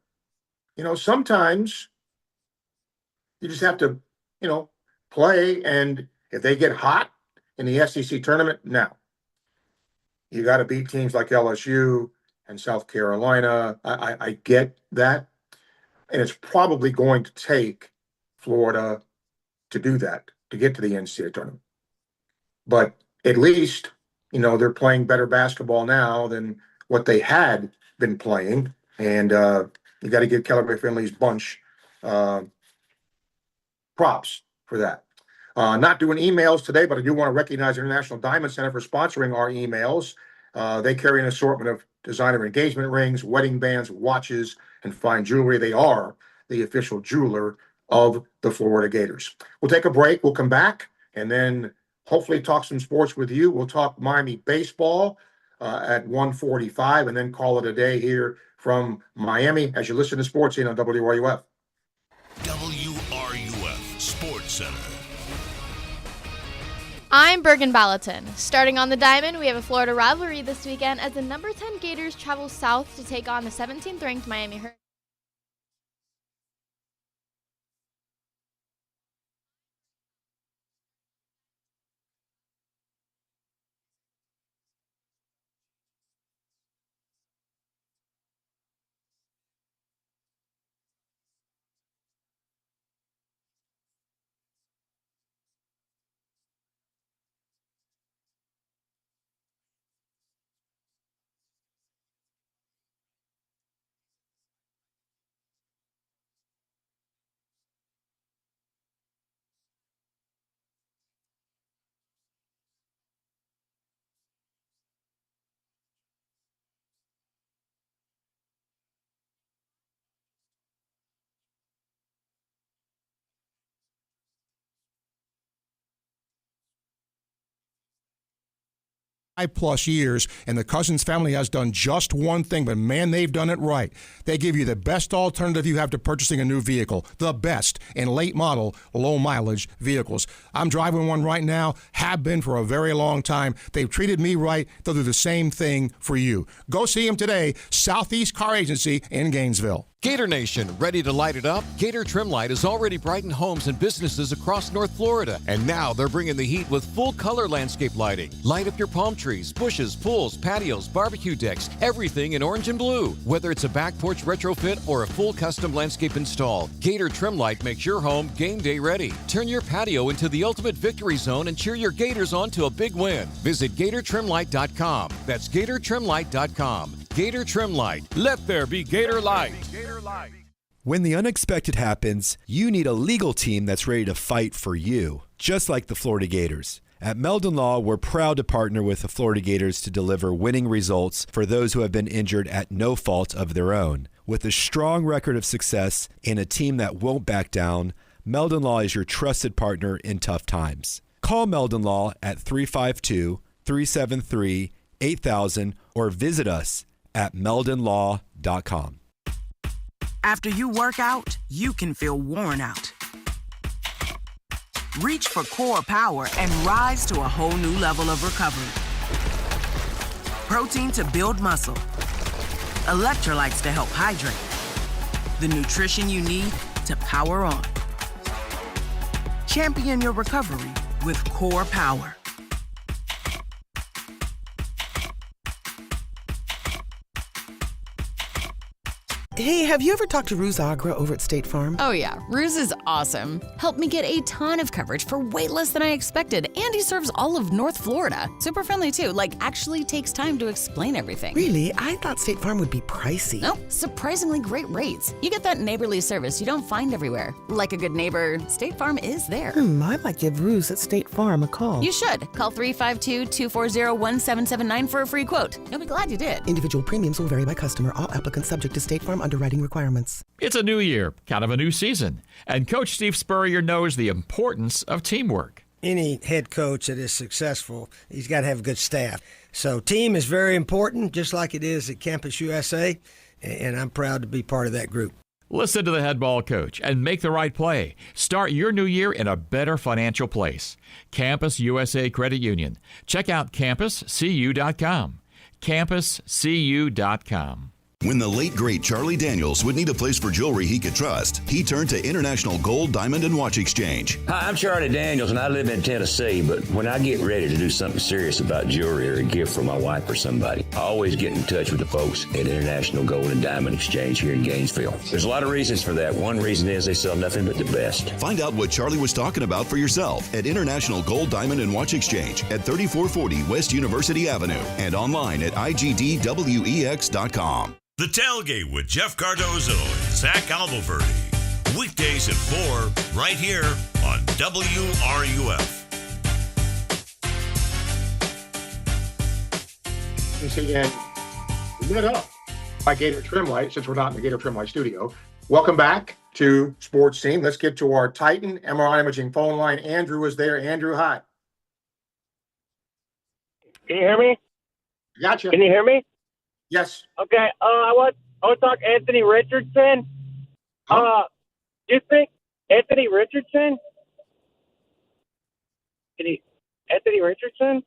Sometimes you just have to, play. And if they get hot in the SEC tournament, now you got to beat teams like LSU and South Carolina. I get that. And it's probably going to take Florida to do that, to get to the NCAA tournament. But at least, they're playing better basketball now than what they had been playing. And you got to give Kelly Ray Finley's bunch props for that. Not doing emails today, but I do want to recognize International Diamond Center for sponsoring our emails. They carry an assortment of designer engagement rings, wedding bands, watches, and fine jewelry. They are the official jeweler of the Florida Gators. We'll take a break. We'll come back and then hopefully talk some sports with you. We'll talk Miami baseball at 1:45 and then call it a day here from Miami as you listen to Sports Scene on WRUF. WRUF Sports Center. I'm Bergen Ballatin. Starting on the diamond, we have a Florida rivalry this weekend as the number 10 Gators travel south to take on the 17th-ranked Miami Hurricanes. Plus years, and the Cousins family has done just one thing, but man, they've done it right. They give you the best alternative you have to purchasing a new vehicle, the best in late model, low mileage vehicles. I'm driving one right now, have been for a very long time. They've treated me right. They'll do the same thing for you. Go see them today, Southeast Car Agency in Gainesville. Gator Nation, ready to light it up? Gator Trim Light has already brightened homes and businesses across North Florida, and now they're bringing the heat with full color landscape lighting. Light up your palm trees, bushes, pools, patios, barbecue decks, everything in orange and blue. Whether it's a back porch retrofit or a full custom landscape install, Gator Trim Light makes your home game day ready. Turn your patio into the ultimate victory zone and cheer your Gators on to a big win. Visit GatorTrimLight.com. That's GatorTrimLight.com. Gator Trim Light. Let there be Gator Light. When the unexpected happens, you need a legal team that's ready to fight for you, just like the Florida Gators. At Meldon Law, we're proud to partner with the Florida Gators to deliver winning results for those who have been injured at no fault of their own. With a strong record of success and a team that won't back down, Meldon Law is your trusted partner in tough times. Call Meldon Law at 352-373-8000 or visit us at meldonlaw.com. After you work out, you can feel worn out. Reach for core power and rise to a whole new level of recovery. Protein to build muscle. Electrolytes to help hydrate. The nutrition you need to power on. Champion your recovery with Core Power. Hey, have you ever talked to Ruse Agra over at State Farm? Oh yeah, Ruse is awesome. Helped me get a ton of coverage for way less than I expected, and he serves all of North Florida. Super friendly too, actually takes time to explain everything. Really? I thought State Farm would be pricey. Nope, surprisingly great rates. You get that neighborly service you don't find everywhere. Like a good neighbor, State Farm is there. I might give Ruse at State Farm a call. You should. Call 352-240-1779 for a free quote. You'll be glad you did. Individual premiums will vary by customer. All applicants subject to State Farm underwriting requirements. It's a new year, kind of a new season, and Coach Steve Spurrier knows the importance of teamwork. Any head coach that is successful, he's got to have a good staff. So team is very important, just like it is at Campus USA, and I'm proud to be part of that group. Listen to the head ball coach and make the right play. Start your new year in a better financial place. Campus USA Credit Union. Check out campuscu.com. campuscu.com. When the late, great Charlie Daniels would need a place for jewelry he could trust, he turned to International Gold, Diamond, and Watch Exchange. Hi, I'm Charlie Daniels, and I live in Tennessee, but when I get ready to do something serious about jewelry or a gift for my wife or somebody, I always get in touch with the folks at International Gold and Diamond Exchange here in Gainesville. There's a lot of reasons for that. One reason is they sell nothing but the best. Find out what Charlie was talking about for yourself at International Gold, Diamond, and Watch Exchange at 3440 West University Avenue and online at igdwex.com. The Tailgate with Jeff Cardozo and Zach Albuquerque. Weekdays at 4, right here on WRUF. Once again, lit up by Gator Trim Light, since we're not in the Gator Trim Light studio. Welcome back to Sports Team. Let's get to our Titan MRI Imaging phone line. Andrew is there. Andrew, hi. Can you hear me? Gotcha. Can you hear me? Yes. Okay. I want to talk Anthony Richardson. Do you think Anthony Richardson? Anthony Richardson?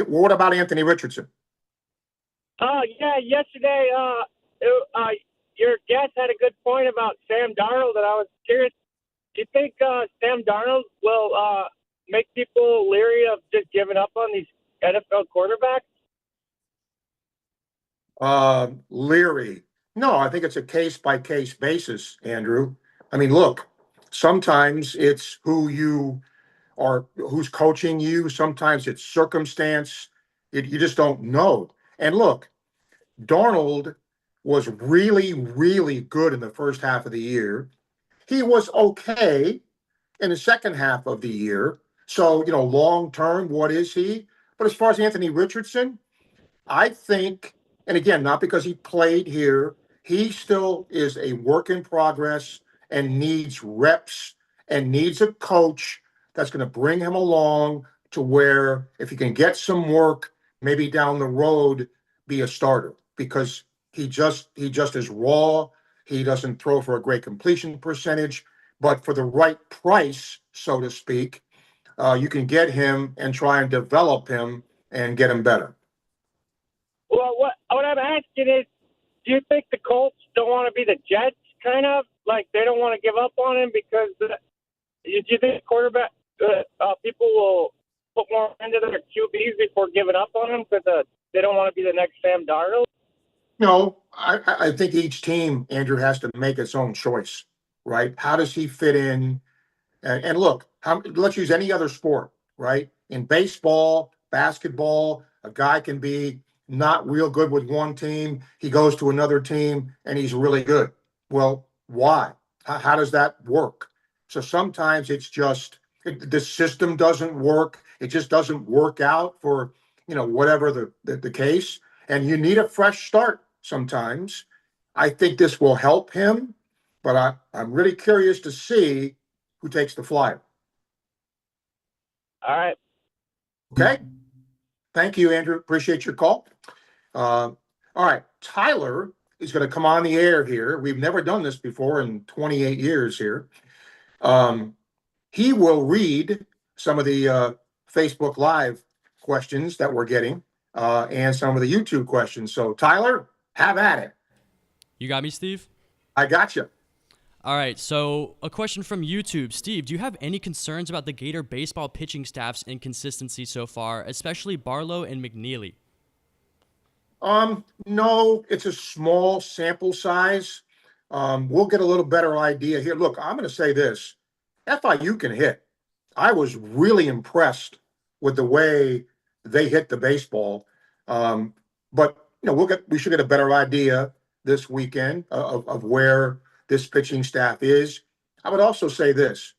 What about Anthony Richardson? Yeah, yesterday, your guest had a good point about Sam Darnold, and I was curious. Do you think Sam Darnold will make people leery of just giving up on these NFL quarterbacks? Leary. No, I think it's a case-by-case basis, Andrew. I mean, look, sometimes it's who's coaching you. Sometimes it's circumstance. You just don't know. And look, Darnold was really, really good in the first half of the year. He was okay in the second half of the year. So, long term, what is he? But as far as Anthony Richardson, I think, and again, not because he played here, he still is a work in progress and needs reps and needs a coach that's going to bring him along to where if he can get some work, maybe down the road, be a starter because he just is raw. He doesn't throw for a great completion percentage, but for the right price, so to speak, you can get him and try and develop him and get him better. Well, what I'm asking is, do you think the Colts don't want to be the Jets, kind of? Like, they don't want to give up on him because do you think quarterback people will put more into their QBs before giving up on him because they don't want to be the next Sam Darnold? No, I think each team, Andrew, has to make its own choice, right? How does he fit in? And look, let's use any other sport, right? In baseball, basketball, a guy can be not real good with one team. He goes to another team and he's really good. Well, why? How does that work? So sometimes it's just the system doesn't work. It just doesn't work out for, whatever the case. And you need a fresh start sometimes. I think this will help him, but I'm really curious to see who takes the flyer. All right. Okay. Thank you, Andrew. Appreciate your call. All right. Tyler is going to come on the air here. We've never done this before in 28 years here. He will read some of the Facebook Live questions that we're getting and some of the YouTube questions. So, Tyler, have at it. You got me, Steve? I got you. All right, so a question from YouTube. Steve, do you have any concerns about the Gator baseball pitching staff's inconsistency so far, especially Barlow and McNeely? No, it's a small sample size. We'll get a little better idea here. Look, I'm going to say this. FIU can hit. I was really impressed with the way they hit the baseball. But we should get a better idea this weekend of where this pitching staff is. I would also say this.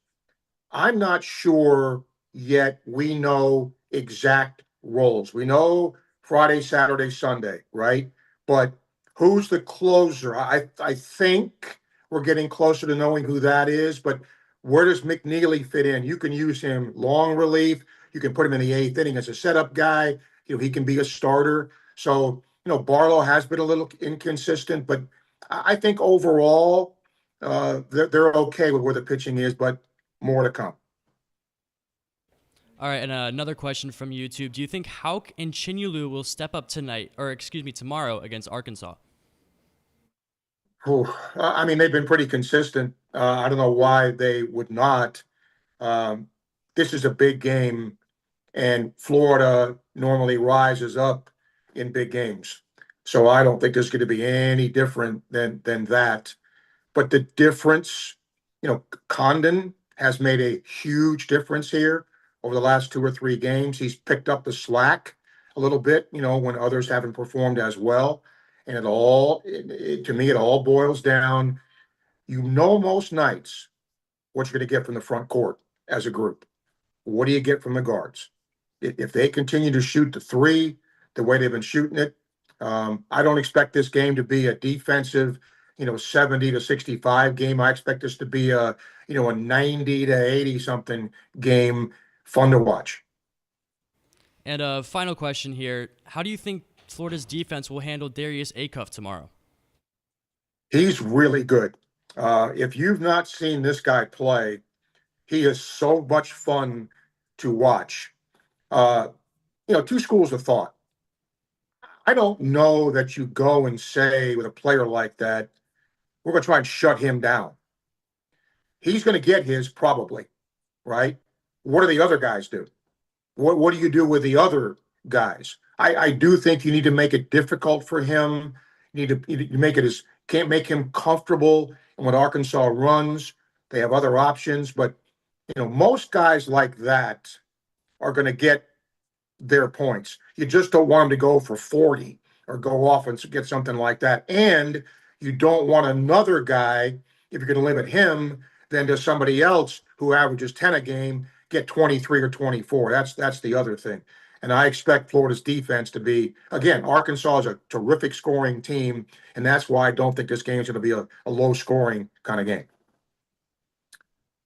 I'm not sure yet we know exact roles. We know Friday, Saturday, Sunday, right? But who's the closer? I think we're getting closer to knowing who that is, but where does McNeely fit in? You can use him long relief. You can put him in the eighth inning as a setup guy. He can be a starter. So, Barlow has been a little inconsistent, but I think overall they're okay with where the pitching is, but more to come. All right, and another question from YouTube. Do you think Houck and Chinulu will step up tomorrow against Arkansas? I mean, they've been pretty consistent. I don't know why they would not. This is a big game, and Florida normally rises up in big games. So I don't think there's going to be any different than that. But the difference, Condon has made a huge difference here over the last 2 or 3 games. He's picked up the slack a little bit, when others haven't performed as well. And to me, it all boils down, most nights what you're going to get from the front court as a group. What do you get from the guards? If they continue to shoot the three the way they've been shooting it, I don't expect this game to be a defensive, 70 to 65 game. I expect this to be a 90 to 80 something game, fun to watch. And a final question here. How do you think Florida's defense will handle Darius Acuff tomorrow? He's really good. If you've not seen this guy play, He is so much fun to watch. Two schools of thought. I don't know that you go and say with a player like that, we're going to try and shut him down. He's going to get his probably, right? What do the other guys do? What do you do with the other guys? I do think you need to make it difficult for him. You make it can't make him comfortable in what Arkansas runs. They have other options, but most guys like that are going to get their points. You just don't want them to go for 40 or go off and get something like that. And you don't want another guy, if you're going to limit him, then to somebody else who averages 10 a game, get 23 or 24. That's the other thing. And I expect Florida's defense to be, again, Arkansas is a terrific scoring team, and that's why I don't think this game is going to be a low-scoring kind of game.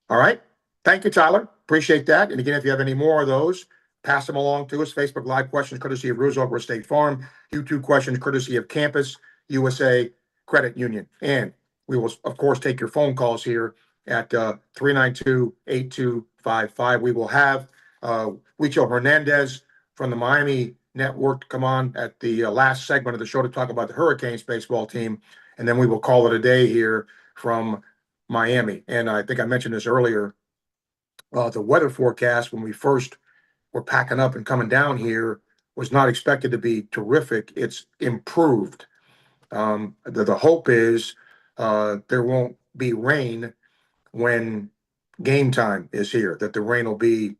All right. Thank you, Tyler. Appreciate that. And again, if you have any more of those, pass them along to us. Facebook Live questions courtesy of Rules Over State Farm. YouTube questions courtesy of Campus USA Credit Union. And we will, of course, take your phone calls here at 392-8255. We will have Huicho Hernandez from the Miami Network come on at the last segment of the show to talk about the Hurricanes baseball team. And then we will call it a day here from Miami. And I think I mentioned this earlier. The weather forecast when we first were packing up and coming down here was not expected to be terrific. It's improved. The hope is there won't be rain when game time is here, that the rain will be,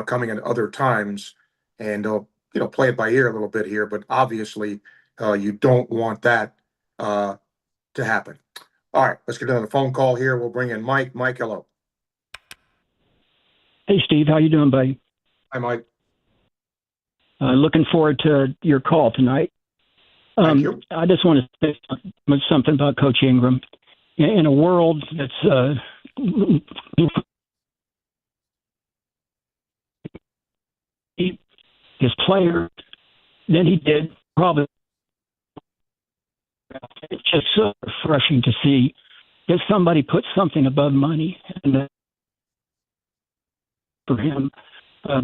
coming at other times, and play it by ear a little bit here. But obviously, you don't want that to happen. All right, let's get another phone call here. We'll bring in Mike. Mike, hello. Hey, Steve. How you doing, buddy? Hi, Mike. Looking forward to your call tonight. Thank you. I just want to say something about Coach Ingram. In a world that's his player than he did, probably. It's just so refreshing to see that somebody put something above money and for him,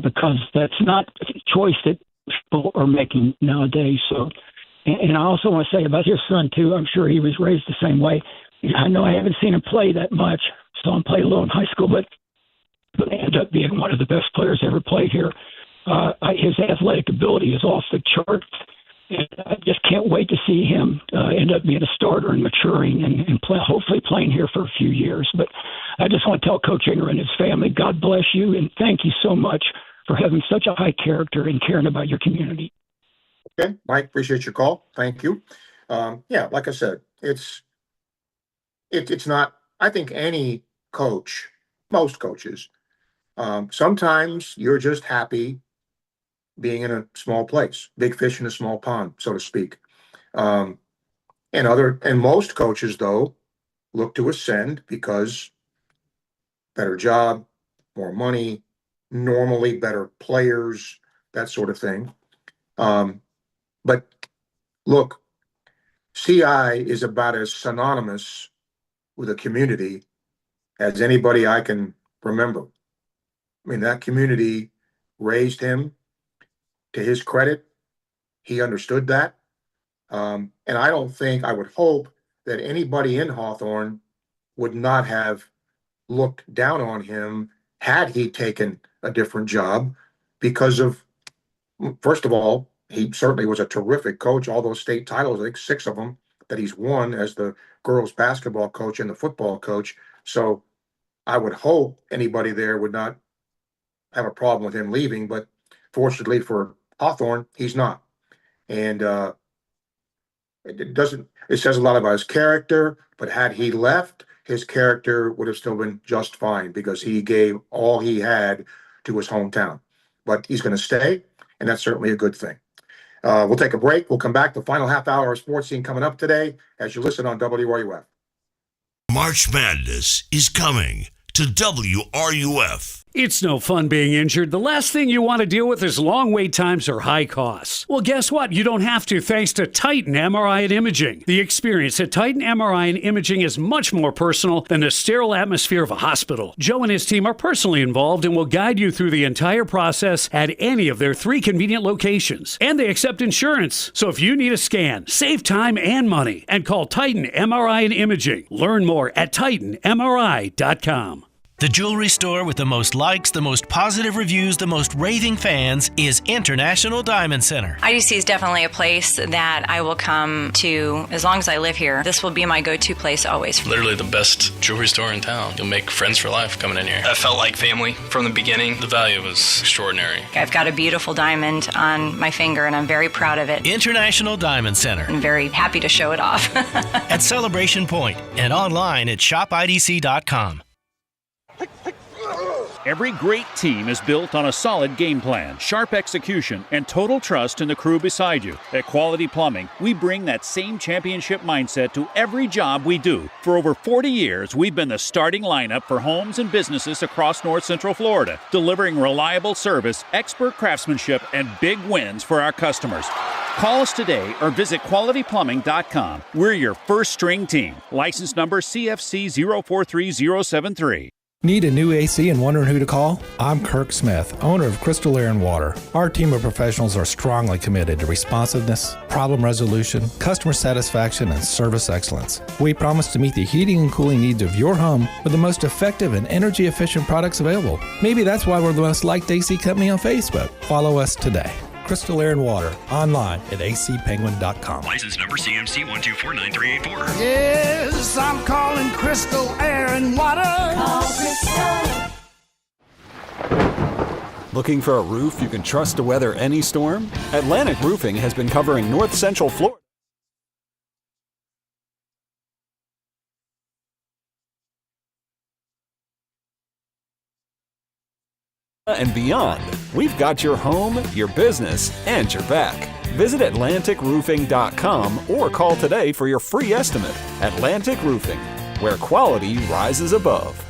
because that's not a choice that people are making nowadays. So, and I also want to say about his son too. I'm sure he was raised the same way. I know I haven't seen him play that much, so I'm playing a little in high school, but he ended up being one of the best players ever played here. His athletic ability is off the charts, and I just can't wait to see him end up being a starter and maturing and hopefully playing here for a few years. But I just want to tell Coach Ingram and his family, God bless you, and thank you so much for having such a high character and caring about your community. Okay, Mike, appreciate your call. Thank you. Yeah, like I said, it's not, I think any coach, most coaches, sometimes you're just happy being in a small place, big fish in a small pond, so to speak. And most coaches, though, look to ascend because better job, more money, normally better players, that sort of thing. But look, CI is about as synonymous with a community as anybody I can remember. I mean, that community raised him. To his credit, he understood that. And I would hope that anybody in Hawthorne would not have looked down on him had he taken a different job because of, first of all, he certainly was a terrific coach. All those state titles, I think 6 of them that he's won as the girls basketball coach and the football coach. So I would hope anybody there would not have a problem with him leaving, but fortunately for Hawthorne, he's not. And it says a lot about his character, but had he left, his character would have still been just fine because he gave all he had to his hometown. But he's going to stay, and that's certainly a good thing. We'll take a break. We'll come back. The final half hour of sports scene coming up today as you listen on WRUF. March Madness is coming to WRUF. It's no fun being injured. The last thing you want to deal with is long wait times or high costs. Well, guess what? You don't have to thanks to Titan MRI and Imaging. The experience at Titan MRI and Imaging is much more personal than the sterile atmosphere of a hospital. Joe and his team are personally involved and will guide you through the entire process at any of their 3 convenient locations. And they accept insurance. So if you need a scan, save time and money and call Titan MRI and Imaging. Learn more at TitanMRI.com. The jewelry store with the most likes, the most positive reviews, the most raving fans is International Diamond Center. IDC is definitely a place that I will come to as long as I live here. This will be my go-to place always. Literally the best jewelry store in town. You'll make friends for life coming in here. I felt like family from the beginning. The value was extraordinary. I've got a beautiful diamond on my finger and I'm very proud of it. International Diamond Center. I'm very happy to show it off. At Celebration Point and online at shopidc.com. Every great team is built on a solid game plan, sharp execution, and total trust in the crew beside you. At Quality Plumbing, we bring that same championship mindset to every job we do. For over 40 years, we've been the starting lineup for homes and businesses across North Central Florida, delivering reliable service, expert craftsmanship, and big wins for our customers. Call us today or visit qualityplumbing.com. We're your first string team. License number CFC 043073. Need a new AC and wondering who to call? I'm Kirk Smith, owner of Crystal Air and Water. Our team of professionals are strongly committed to responsiveness, problem resolution, customer satisfaction, and service excellence. We promise to meet the heating and cooling needs of your home with the most effective and energy-efficient products available. Maybe that's why we're the most liked AC company on Facebook. Follow us today. Crystal Air and Water, online at acpenguin.com. License number CMC 1249384. Yes, I'm calling Crystal Air and Water. Call Crystal. Looking for a roof you can trust to weather any storm? Atlantic Roofing has been covering North Central Florida and beyond. We've got your home, your business, and your back. Visit AtlanticRoofing.com or call today for your free estimate. Atlantic Roofing, where quality rises above.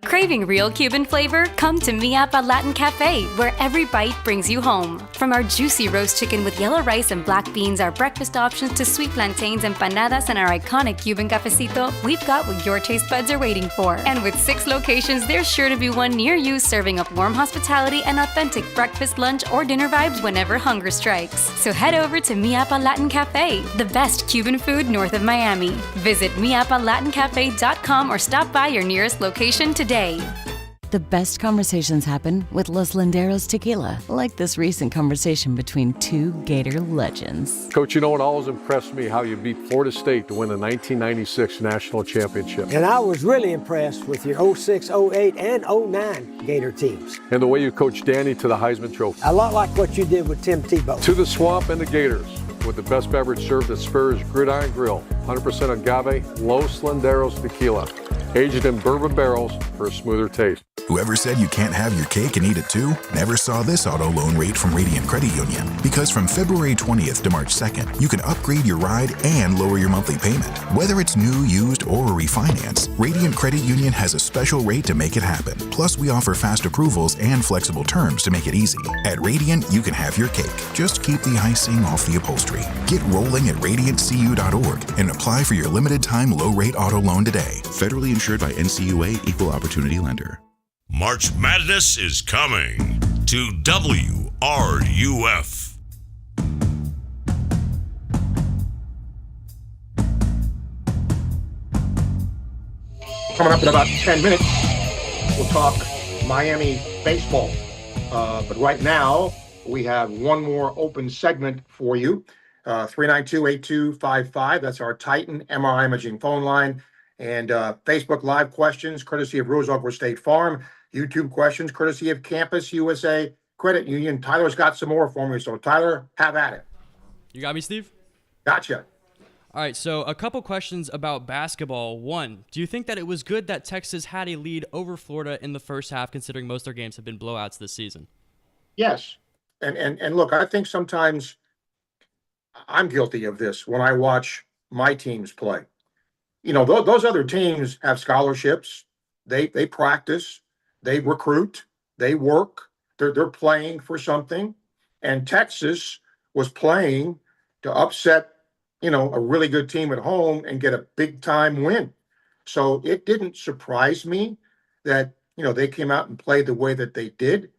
Craving real Cuban flavor? Come to Miapa Latin Cafe, where every bite brings you home. From our juicy roast chicken with yellow rice and black beans, our breakfast options to sweet plantains, empanadas, and our iconic Cuban cafecito, we've got what your taste buds are waiting for. And with 6 locations, there's sure to be one near you serving up warm hospitality and authentic breakfast, lunch, or dinner vibes whenever hunger strikes. So head over to Miapa Latin Cafe, the best Cuban food north of Miami. Visit miapalatincafe.com or stop by your nearest location today. The best conversations happen with Los Linderos tequila, like this recent conversation between 2 Gator legends. Coach, it always impressed me how you beat Florida State to win the 1996 national championship. And I was really impressed with your 06, 08, and 09 Gator teams. And the way you coached Danny to the Heisman Trophy. A lot like what you did with Tim Tebow. To the Swamp and the Gators, with the best beverage served at Spur's Gridiron Grill. 100% agave, Los Linderos tequila. Aged in bourbon barrels for a smoother taste. Whoever said you can't have your cake and eat it too never saw this auto loan rate from Radiant Credit Union. Because from February 20th to March 2nd, you can upgrade your ride and lower your monthly payment. Whether it's new, used, or a refinance, Radiant Credit Union has a special rate to make it happen. Plus, we offer fast approvals and flexible terms to make it easy. At Radiant, you can have your cake. Just keep the icing off the upholstery. Get rolling at radiantcu.org and apply for your limited time low rate auto loan today. Federally insured by NCUA Equal Opportunity Lender. March Madness is coming to WRUF. Coming up in about 10 minutes, we'll talk Miami baseball. But right now, we have one more open segment for you. 392-8255. That's our Titan MRI Imaging phone line. And Facebook Live questions, courtesy of Rose Oak State Farm. YouTube questions, courtesy of Campus USA Credit Union. Tyler's got some more for me, so Tyler, have at it. You got me, Steve? Gotcha. All right, so a couple questions about basketball. One, do you think that it was good that Texas had a lead over Florida in the first half, considering most of their games have been blowouts this season? Yes. And look, I think sometimes I'm guilty of this when I watch my teams play. You know, those other teams have scholarships. They practice, they recruit, they work. They're playing for something, and Texas was playing to upset, a really good team at home and get a big time win. So it didn't surprise me that they came out and played the way that they did.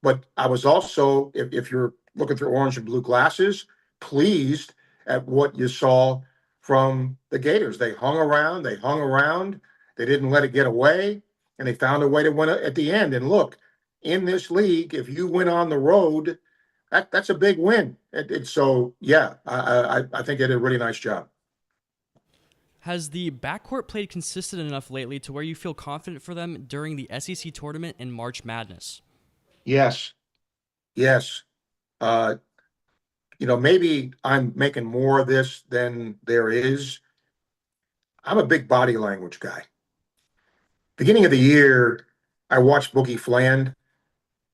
But I was also, if you're looking through orange and blue glasses, pleased at what you saw from the Gators. They hung around, they didn't let it get away, and they found a way to win it at the end. And look, in this league, if you win on the road, that's a big win. So, yeah, I think they did a really nice job. Has the backcourt played consistent enough lately to where you feel confident for them during the SEC tournament and March Madness? Yes. Maybe I'm making more of this than there is. I'm a big body language guy. Beginning of the year, I watched Boogie Fland,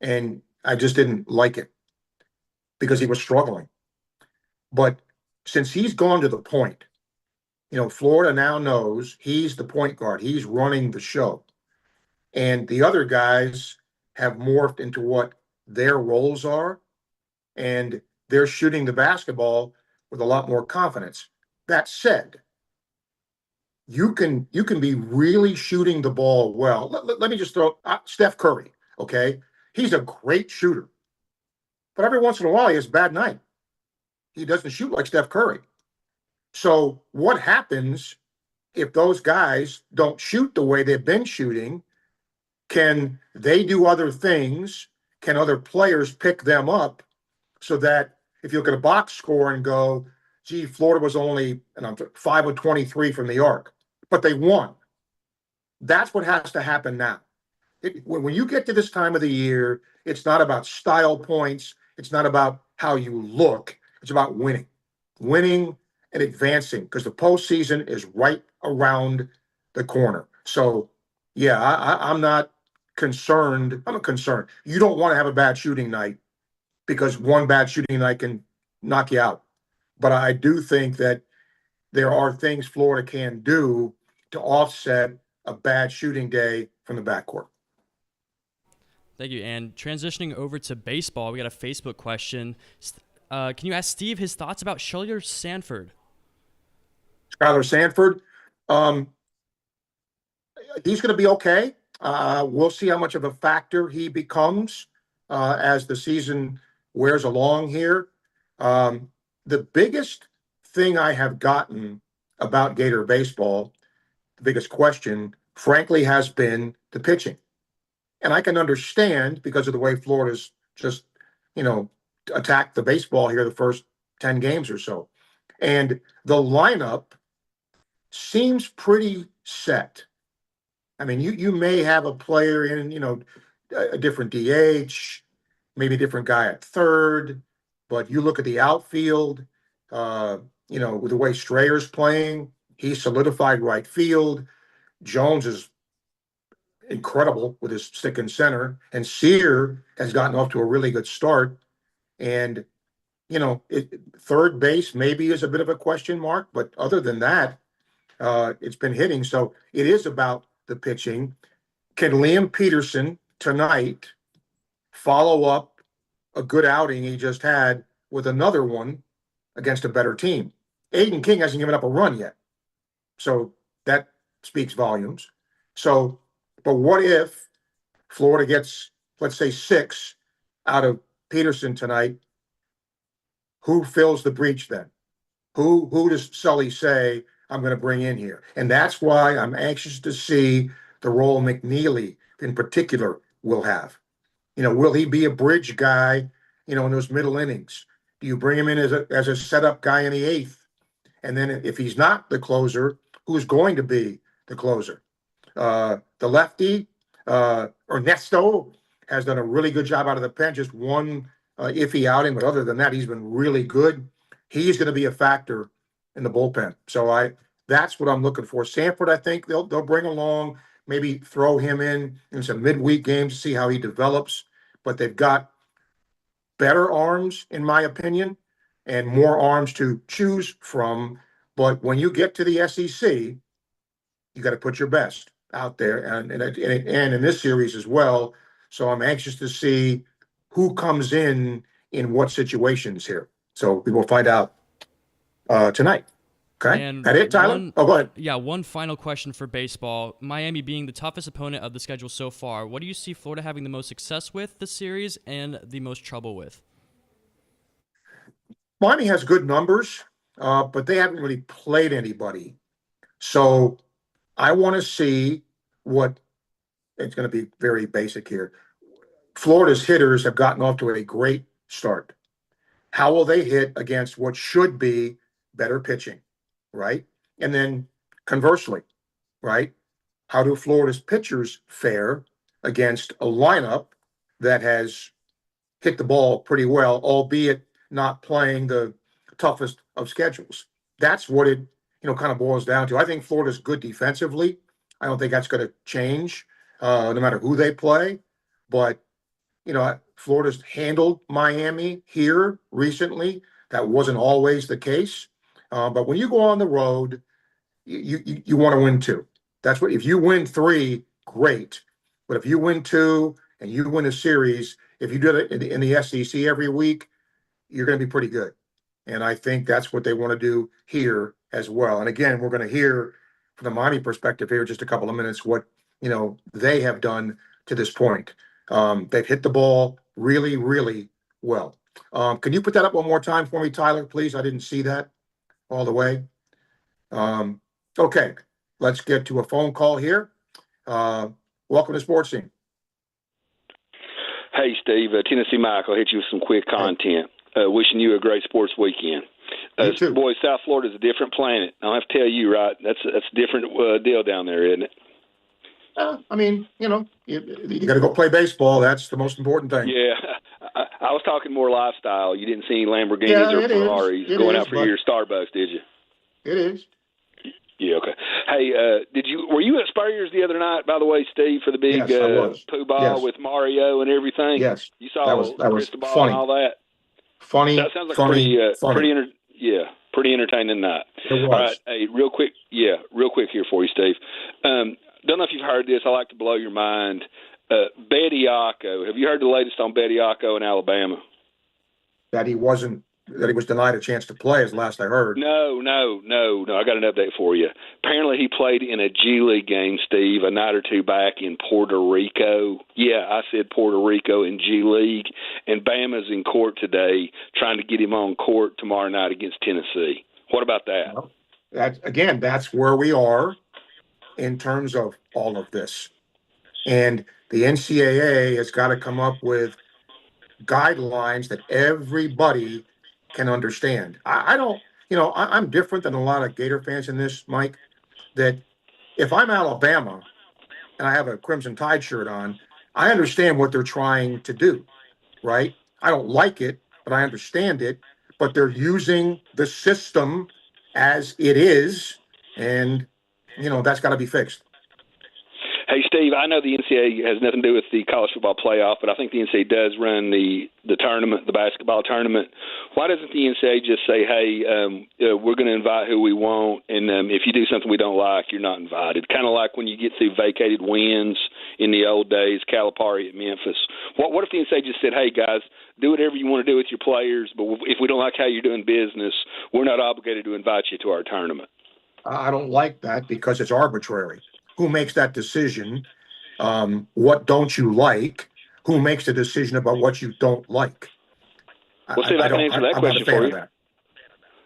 and I just didn't like it because he was struggling. But since he's gone to the point, Florida now knows he's the point guard. He's running the show. And the other guys have morphed into what their roles are, and they're shooting the basketball with a lot more confidence. That said, you can be really shooting the ball well. Let me just throw Steph Curry, okay? He's a great shooter. But every once in a while, he has a bad night. He doesn't shoot like Steph Curry. So what happens if those guys don't shoot the way they've been shooting? Can they do other things? Can other players pick them up so that if you look at a box score and go, gee, Florida was only 5 of 23 from the arc, but they won. That's what has to happen now. When you get to this time of the year, it's not about style points. It's not about how you look. It's about winning and advancing, because the postseason is right around the corner. So, yeah, I'm not concerned. I'm concerned. You don't want to have a bad shooting night, because one bad shooting night can knock you out. But I do think that there are things Florida can do to offset a bad shooting day from the backcourt. Thank you. And transitioning over to baseball, we got a Facebook question. Can you ask Steve his thoughts about Skylar Sanford? Skylar Sanford, he's going to be okay. We'll see how much of a factor he becomes as the season wears along here. The biggest thing I have gotten about Gator baseball, the biggest question, frankly, has been the pitching. And I can understand, because of the way Florida's just, attacked the baseball here the first 10 games or so. And the lineup seems pretty set. I mean, you may have a player in, a different DH, maybe a different guy at third, but you look at the outfield, with the way Strayer's playing, he's solidified right field. Jones is incredible with his stick in center, and Sear has gotten off to a really good start. And, third base maybe is a bit of a question mark, but other than that, it's been hitting. So it is about the pitching. Can Liam Peterson tonight follow up a good outing he just had with another one against a better team? Aiden King hasn't given up a run yet. So that speaks volumes. So, but what if Florida gets, let's say, 6 out of Peterson tonight? Who fills the breach then? Who does Sully say, I'm going to bring in here? And that's why I'm anxious to see the role McNeely in particular will have. Will he be a bridge guy, in those middle innings? Do you bring him in as a setup guy in the 8th? And then if he's not the closer, who's going to be the closer? The lefty, Ernesto, has done a really good job out of the pen, just one iffy outing, but other than that, he's been really good. He's going to be a factor in the bullpen. So that's what I'm looking for. Sanford, I think they'll bring along, maybe throw him in some midweek games to see how he develops. But they've got better arms, in my opinion, and more arms to choose from. But when you get to the SEC, you got to put your best. out there, and in this series as well. So I'm anxious to see who comes in what situations here. So we will find out tonight. Okay, And that it, Tyler? Go ahead. Yeah, one final question for baseball. Miami being the toughest opponent of the schedule so far, what do you see Florida having the most success with this series and the most trouble with? Miami has good numbers, but they haven't really played anybody. So I want to see what it's going to be very basic here. Florida's hitters have gotten off to a great start. How will they hit against what should be better pitching, right? And then conversely, right? How do Florida's pitchers fare against a lineup that has hit the ball pretty well, albeit not playing the toughest of schedules? That's what it, kind of boils down to. I think Florida's good defensively. I don't think that's going to change no matter who they play. But Florida's handled Miami here recently. That wasn't always the case. But when you go on the road, you want to win two. That's what, if you win three, great. But if you win two and you win a series, if you do it in the SEC every week, you're going to be pretty good. And I think that's what they want to do here as well. And again, we're going to hear from the Miami perspective here in just a couple of minutes what, they have done to this point. They've hit the ball really, really well. Can you put that up one more time for me, Tyler, please? I didn't see that all the way. Okay, let's get to a phone call here. Welcome to Sports Scene. Hey, Steve. Tennessee Mike, I'll hit you with some quick content. Wishing you a great sports weekend. Boy, South Florida's a different planet. I'll have to tell you, right? That's a different deal down there, isn't it? I mean, you got to go play baseball. That's the most important thing. Yeah. I was talking more lifestyle. You didn't see any Lamborghinis or Ferraris going out for your Starbucks, did you? It is. Yeah, okay. Hey, were you at Spurrier's the other night, by the way, Steve, for the big poo ball with Mario and everything? Yes. You saw that was Cristobal funny. and all that? Funny. That sounds like funny. pretty entertaining night. It was. All right, hey, real quick here for you, Steve. Don't know if you've heard this. I like to blow your mind. Bediako. Have you heard the latest on Bediako in Alabama? That he was denied a chance to play, is the last I heard. No. I got an update for you. Apparently he played in a G League game, Steve, a night or two back in Puerto Rico. Yeah, I said Puerto Rico in G League. And Bama's in court today trying to get him on court tomorrow night against Tennessee. What about that? Well, that's where we are in terms of all of this. And the NCAA has got to come up with guidelines that everybody can understand. I don't, I'm different than a lot of Gator fans in this, Mike, that if I'm Alabama and I have a Crimson Tide shirt on, I understand what they're trying to do, right? I don't like it, but I understand it. But they're using the system as it is, and, that's got to be fixed. Hey, Steve, I know the NCAA has nothing to do with the college football playoff, but I think the NCAA does run the tournament, the basketball tournament. Why doesn't the NCAA just say, hey, we're going to invite who we want, and if you do something we don't like, you're not invited? Kind of like when you get through vacated wins in the old days, Calipari at Memphis. What if the NCAA just said, hey, guys, do whatever you want to do with your players, but if we don't like how you're doing business, we're not obligated to invite you to our tournament? I don't like that because it's arbitrary. Who makes that decision? What don't you like? Who makes the decision about what you don't like? Well, Steve, I can answer that question for you. That.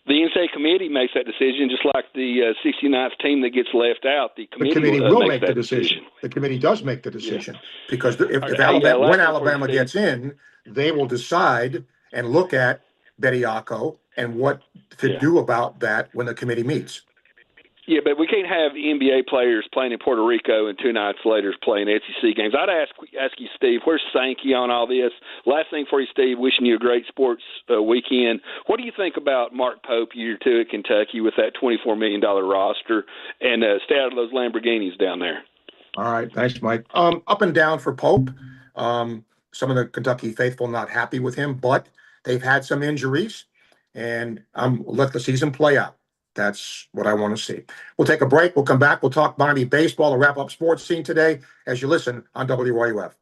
The NCAA committee makes that decision, just like the 69th team that gets left out. The committee will make the decision. The committee does make the decision because when Alabama gets in, they will decide and look at Bediako and what to do about that when the committee meets. Yeah, but we can't have NBA players playing in Puerto Rico and 2 nights later playing SEC games. I'd ask you, Steve, where's Sankey on all this? Last thing for you, Steve, wishing you a great sports weekend. What do you think about Mark Pope year 2 at Kentucky with that $24 million roster? And stay out of those Lamborghinis down there. All right. Thanks, Mike. Up and down for Pope. Some of the Kentucky faithful not happy with him, but they've had some injuries, and let the season play out. That's what I want to see. We'll take a break. We'll come back. We'll talk Bonnie baseball and wrap up sports scene today as you listen on WRUF.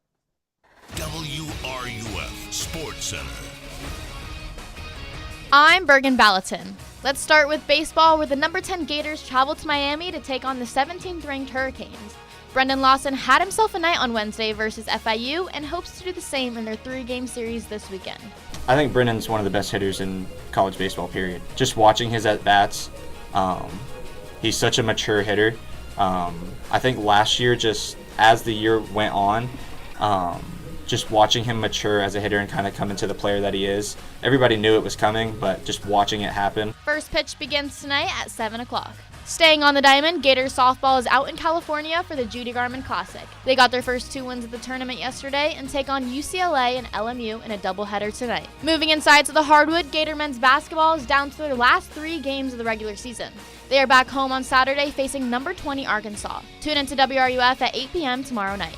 WRUF Sports Center. I'm Bergen Ballatin. Let's start with baseball, where the number 10 Gators travel to Miami to take on the 17th ranked Hurricanes. Brendan Lawson had himself a night on Wednesday versus FIU and hopes to do the same in their 3-game series this weekend. I think Brendan's one of the best hitters in college baseball, period. Just watching his at-bats, he's such a mature hitter. I think last year, just as the year went on, just watching him mature as a hitter and kind of come into the player that he is. Everybody knew it was coming, but just watching it happen. First pitch begins tonight at 7 o'clock. Staying on the diamond, Gators softball is out in California for the Judy Garman Classic. They got their first 2 wins of the tournament yesterday and take on UCLA and LMU in a doubleheader tonight. Moving inside to the hardwood, Gator men's basketball is down to their last 3 games of the regular season. They are back home on Saturday facing number 20 Arkansas. Tune into WRUF at 8 p.m. tomorrow night.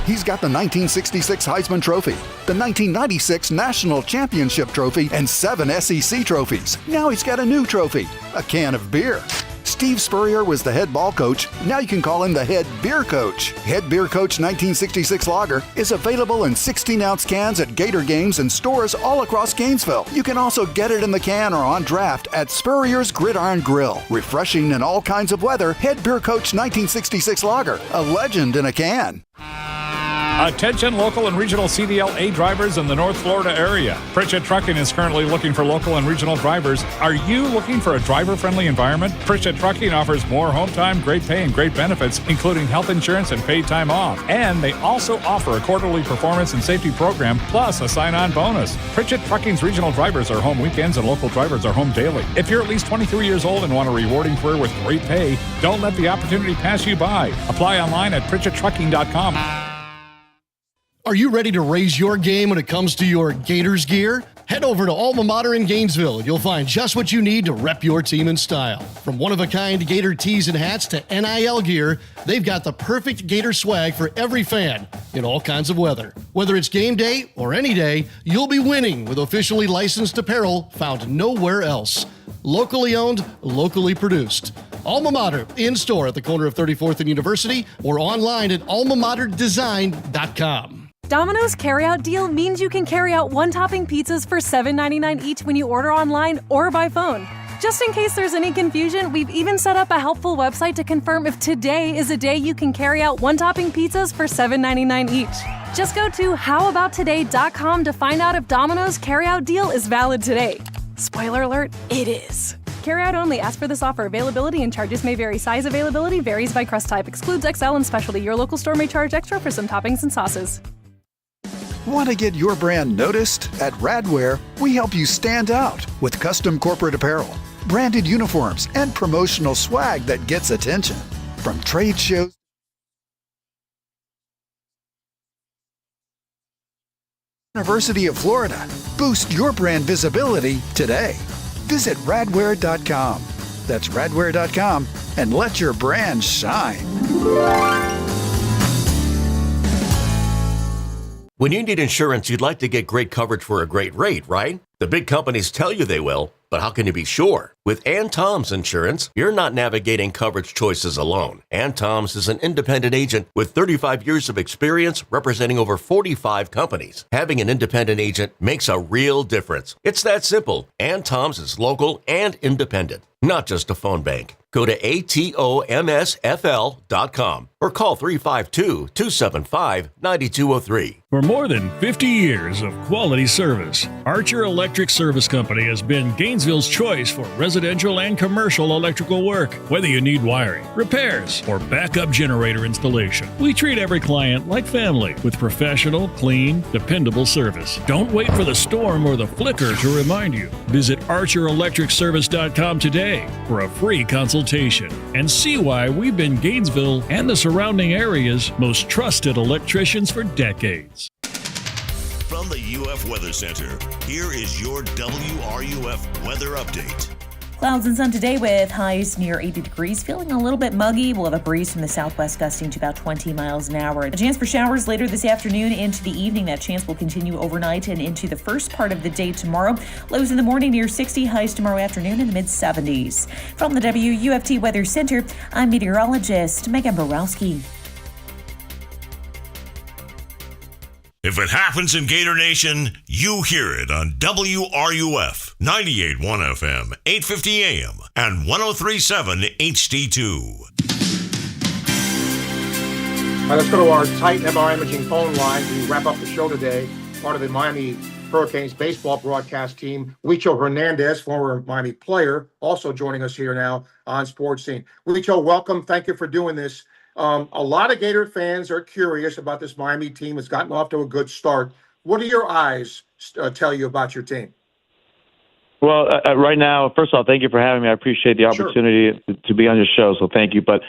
He's got the 1966 Heisman Trophy, the 1996 National Championship Trophy, and 7 SEC trophies. Now he's got a new trophy, a can of beer. Steve Spurrier was the head ball coach. Now you can call him the head beer coach. Head Beer Coach 1966 Lager is available in 16-ounce cans at Gator games and stores all across Gainesville. You can also get it in the can or on draft at Spurrier's Gridiron Grill. Refreshing in all kinds of weather, Head Beer Coach 1966 Lager, a legend in a can. Attention local and regional CDLA drivers in the North Florida area. Pritchett Trucking is currently looking for local and regional drivers. Are you looking for a driver-friendly environment? Pritchett Trucking offers more home time, great pay, and great benefits, including health insurance and paid time off. And they also offer a quarterly performance and safety program, plus a sign-on bonus. Pritchett Trucking's regional drivers are home weekends and local drivers are home daily. If you're at least 23 years old and want a rewarding career with great pay, don't let the opportunity pass you by. Apply online at PritchettTrucking.com. Are you ready to raise your game when it comes to your Gators gear? Head over to Alma Mater in Gainesville and you'll find just what you need to rep your team in style. From one-of-a-kind Gator tees and hats to NIL gear, they've got the perfect Gator swag for every fan in all kinds of weather. Whether it's game day or any day, you'll be winning with officially licensed apparel found nowhere else. Locally owned, locally produced. Alma Mater, in-store at the corner of 34th and University or online at almamaterdesign.com. Domino's carryout deal means you can carry out one-topping pizzas for $7.99 each when you order online or by phone. Just in case there's any confusion, we've even set up a helpful website to confirm if today is a day you can carry out one-topping pizzas for $7.99 each. Just go to howaboutoday.com to find out if Domino's carryout deal is valid today. Spoiler alert, it is. Carryout only. Ask for this offer. Availability and charges may vary. Size availability varies by crust type. Excludes XL and specialty. Your local store may charge extra for some toppings and sauces. Want to get your brand noticed? At Radware, we help you stand out with custom corporate apparel, branded uniforms, and promotional swag that gets attention. From trade shows, University of Florida. Boost your brand visibility today. Visit radware.com. That's radware.com and let your brand shine. When you need insurance, you'd like to get great coverage for a great rate, right? The big companies tell you they will, but how can you be sure? With Ann Tom's Insurance, you're not navigating coverage choices alone. Ann Tom's is an independent agent with 35 years of experience representing over 45 companies. Having an independent agent makes a real difference. It's that simple. Ann Tom's is local and independent, not just a phone bank. Go to atomsfl.com or call 352-275-9203. For more than 50 years of quality service, Archer Electric Service Company has been Gainesville's choice for residential and commercial electrical work. Whether you need wiring, repairs, or backup generator installation, we treat every client like family with professional, clean, dependable service. Don't wait for the storm or the flicker to remind you. Visit ArcherElectricService.com today for a free consultation and see why we've been Gainesville and the surrounding area's most trusted electricians for decades. From the UF Weather Center, here is your WRUF weather update. Clouds and sun today with highs near 80 degrees, feeling a little bit muggy. We'll have a breeze from the southwest gusting to about 20 miles an hour. A chance for showers later this afternoon into the evening. That chance will continue overnight and into the first part of the day tomorrow. Lows in the morning near 60, highs tomorrow afternoon in the mid-70s. From the WUFT Weather Center, I'm meteorologist Megan Borowski. If it happens in Gator Nation, you hear it on WRUF 98.1 FM, 850 AM, and 103.7 HD2. All right, let's go to our Titan MRI Imaging phone line to wrap up the show today. Part of the Miami Hurricanes baseball broadcast team, Huicho Hernandez, former Miami player, also joining us here now on Sports Scene. Huicho, welcome. Thank you for doing this. A lot of Gator fans are curious about this Miami team. It's gotten off to a good start. What do your eyes tell you about your team? Well, right now, first of all, thank you for having me. I appreciate the opportunity to be on your show, so thank you. But,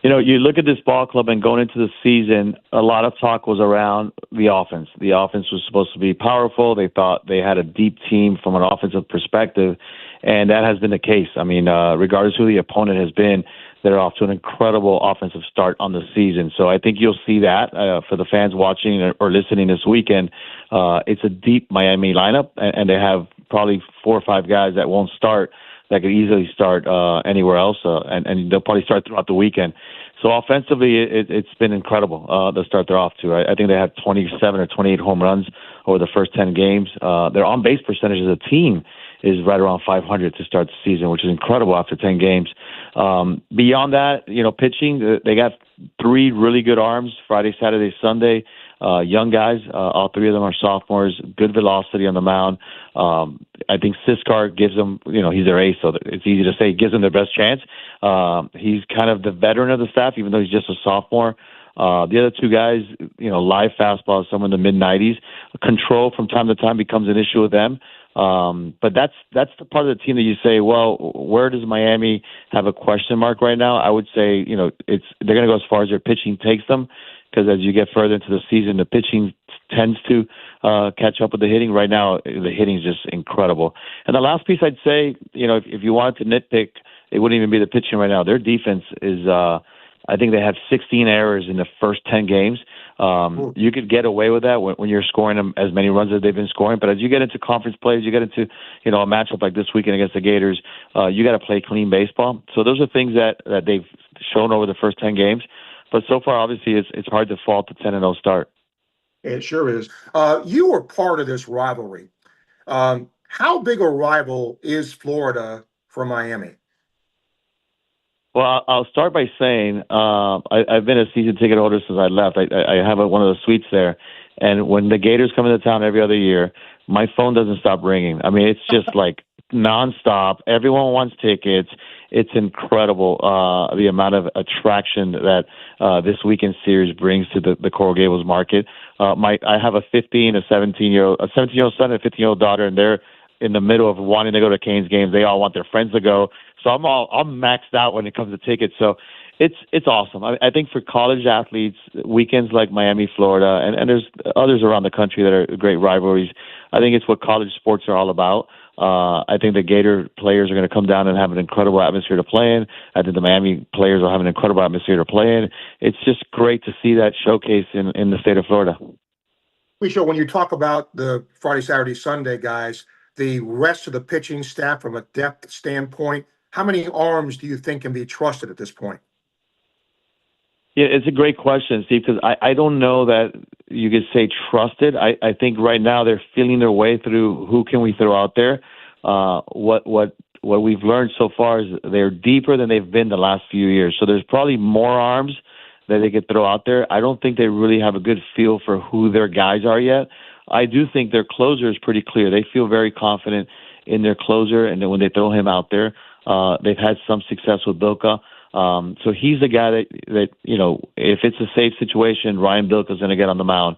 you know, you look at this ball club and going into the season, a lot of talk was around the offense. The offense was supposed to be powerful. They thought they had a deep team from an offensive perspective, and that has been the case. I mean, regardless who the opponent has been, they're off to an incredible offensive start on the season. So I think you'll see that for the fans watching or listening this weekend. It's a deep Miami lineup, and they have probably 4 or 5 guys that won't start that could easily start anywhere else, and they'll probably start throughout the weekend. So offensively, it's been incredible to start their off to. I think they have 27 or 28 home runs over the first 10 games. Their on-base percentage as a team is right around 500 to start the season, which is incredible after 10 games. Beyond that, you know, pitching, they got 3 really good arms, Friday, Saturday, Sunday. Young guys, all 3 of them are sophomores, good velocity on the mound. I think Siskar gives them, you know, he's their ace, so it's easy to say, gives them their best chance. He's kind of the veteran of the staff, even though he's just a sophomore. The other 2 guys, you know, live fastball, somewhere in the mid-90s. Control from time to time becomes an issue with them. But that's the part of the team that you say, well, where does Miami have a question mark right now? I would say, you know, they're going to go as far as their pitching takes them, because as you get further into the season, the pitching tends to catch up with the hitting. Right now, the hitting is just incredible. And the last piece I'd say, you know, if you wanted to nitpick, it wouldn't even be the pitching right now. Their defense is, I think they have 16 errors in the first 10 games. You could get away with that when you're scoring them as many runs as they've been scoring. But as you get into conference plays, you get into, you know, a matchup like this weekend against the Gators, you got to play clean baseball. So those are things that they've shown over the first 10 games. But so far, obviously, it's hard to fault the 10-0 start. It sure is. You were part of this rivalry. How big a rival is Florida for Miami? Well, I'll start by saying I've been a season ticket holder since I left. I have one of the suites there. And when the Gators come into town every other year, my phone doesn't stop ringing. I mean, it's just like nonstop. Everyone wants tickets. It's incredible the amount of attraction that this weekend series brings to the Coral Gables market. I have a 17-year-old son and a 15-year-old daughter, and they're in the middle of wanting to go to Canes games. They all want their friends to go. So I'm maxed out when it comes to tickets. So it's awesome. I think for college athletes, weekends like Miami, Florida, and there's others around the country that are great rivalries. I think it's what college sports are all about. I think the Gator players are going to come down and have an incredible atmosphere to play in. I think the Miami players will have an incredible atmosphere to play in. It's just great to see that showcase in the state of Florida. Huicho, when you talk about the Friday, Saturday, Sunday guys, the rest of the pitching staff from a depth standpoint, how many arms do you think can be trusted at this point? Yeah, it's a great question, Steve, because I don't know that you could say trusted. I think right now they're feeling their way through who can we throw out there. What we've learned so far is they're deeper than they've been the last few years. So there's probably more arms that they could throw out there. I don't think they really have a good feel for who their guys are yet. I do think their closer is pretty clear. They feel very confident in their closer, and then when they throw him out there, they've had some success with Bilka. So he's the guy that you know, if it's a safe situation, Ryan Bilka's going to get on the mound.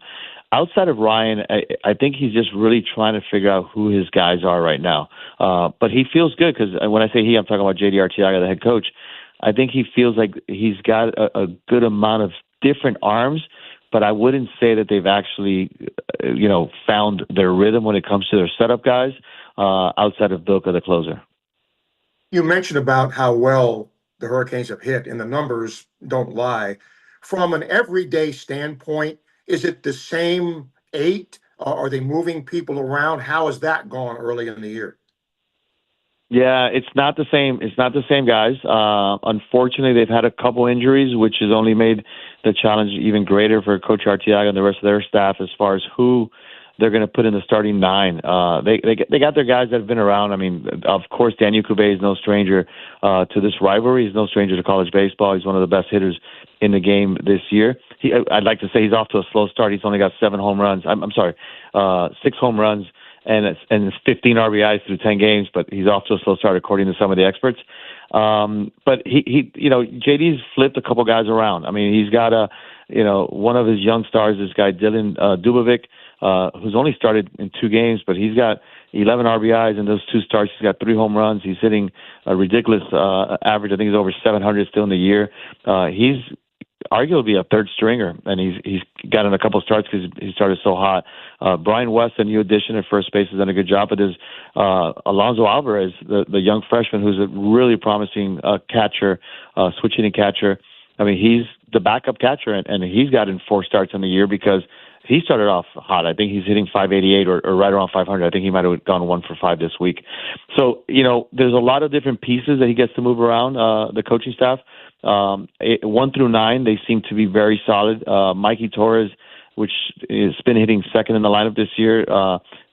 Outside of Ryan, I think he's just really trying to figure out who his guys are right now. But he feels good because when I say he, I'm talking about J.D. Arteaga, the head coach. I think he feels like he's got a good amount of different arms, but I wouldn't say that they've actually, you know, found their rhythm when it comes to their setup guys outside of Bilka, the closer. You mentioned about how well the Hurricanes have hit, and the numbers don't lie. From an everyday standpoint, is it the same 8? Are they moving people around? How has that gone early in the year? Yeah, it's not the same. It's not the same guys. Unfortunately, they've had a couple injuries, which has only made the challenge even greater for Coach Arteaga and the rest of their staff as far as who they're going to put in the starting 9. They got their guys that have been around. I mean, of course, Daniel Cuvée is no stranger to this rivalry. He's no stranger to college baseball. He's one of the best hitters in the game this year. I'd like to say he's off to a slow start. He's only got 7 home runs. I'm sorry, 6 home runs and 15 RBIs through 10 games, but he's off to a slow start according to some of the experts. But he JD's flipped a couple guys around. I mean, he's got one of his young stars, this guy Dylan Dubovic, who's only started in 2 games, but he's got 11 RBIs in those 2 starts. He's got 3 home runs. He's hitting a ridiculous average. I think he's over 700 still in the year. He's arguably a third stringer, and he's gotten a couple starts because he started so hot. Brian West, a new addition at first base, has done a good job. But there's Alonso Alvarez, the young freshman, who's a really promising catcher, switch hitting catcher. I mean, he's the backup catcher, and he's gotten 4 starts in the year because he started off hot. I think he's hitting 588 or right around 500. I think he might have gone 1 for 5 this week. So, there's a lot of different pieces that he gets to move around, the coaching staff. 1 through 9, they seem to be very solid. Mikey Torres, which has been hitting second in the lineup this year,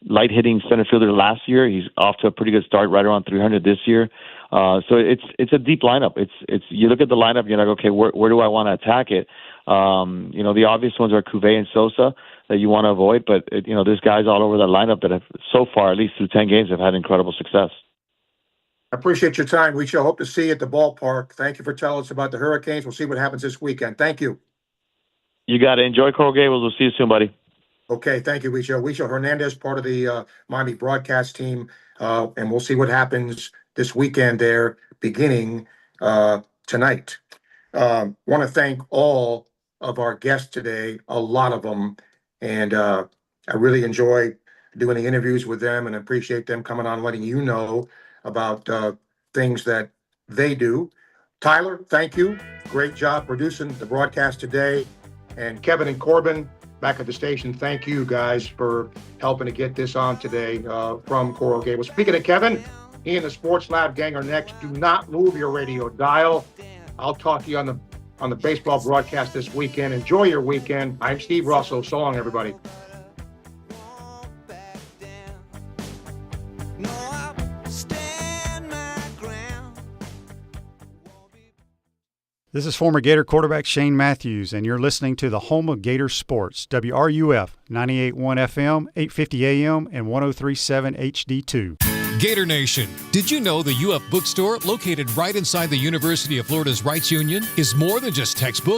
light hitting center fielder last year. He's off to a pretty good start, right around 300 this year. So it's a deep lineup. It's you look at the lineup, you're like, okay, where do I want to attack it? The obvious ones are Cuvée and Sosa that you want to avoid, but there's guys all over that lineup that have so far, at least through 10 games, have had incredible success. I appreciate your time. We shall hope to see you at the ballpark. Thank you for telling us about the Hurricanes. We'll see what happens this weekend. Thank you. You got it. Enjoy Coral Gables. We'll see you soon, buddy. Okay, thank you, Wicho Hernandez, part of the Miami broadcast team, and we'll see what happens this weekend there, beginning tonight. Want to thank all of our guests today, a lot of them, and I really enjoy doing the interviews with them and appreciate them coming on, letting you know about things that they do. Tyler, thank you. Great job producing the broadcast today. And Kevin and Corbin, back at the station, thank you guys for helping to get this on today from Coral Gables. Speaking of Kevin, he and the Sports Lab gang are next. Do not move your radio dial. I'll talk to you on the baseball broadcast this weekend. Enjoy your weekend. I'm Steve Russell. So long, everybody. This is former Gator quarterback Shane Matthews, and you're listening to the home of Gator Sports, WRUF, 98.1 FM, 850 AM, and 103.7 HD2. Gator Nation, did you know the UF bookstore, located right inside the University of Florida's Rights Union, is more than just textbooks?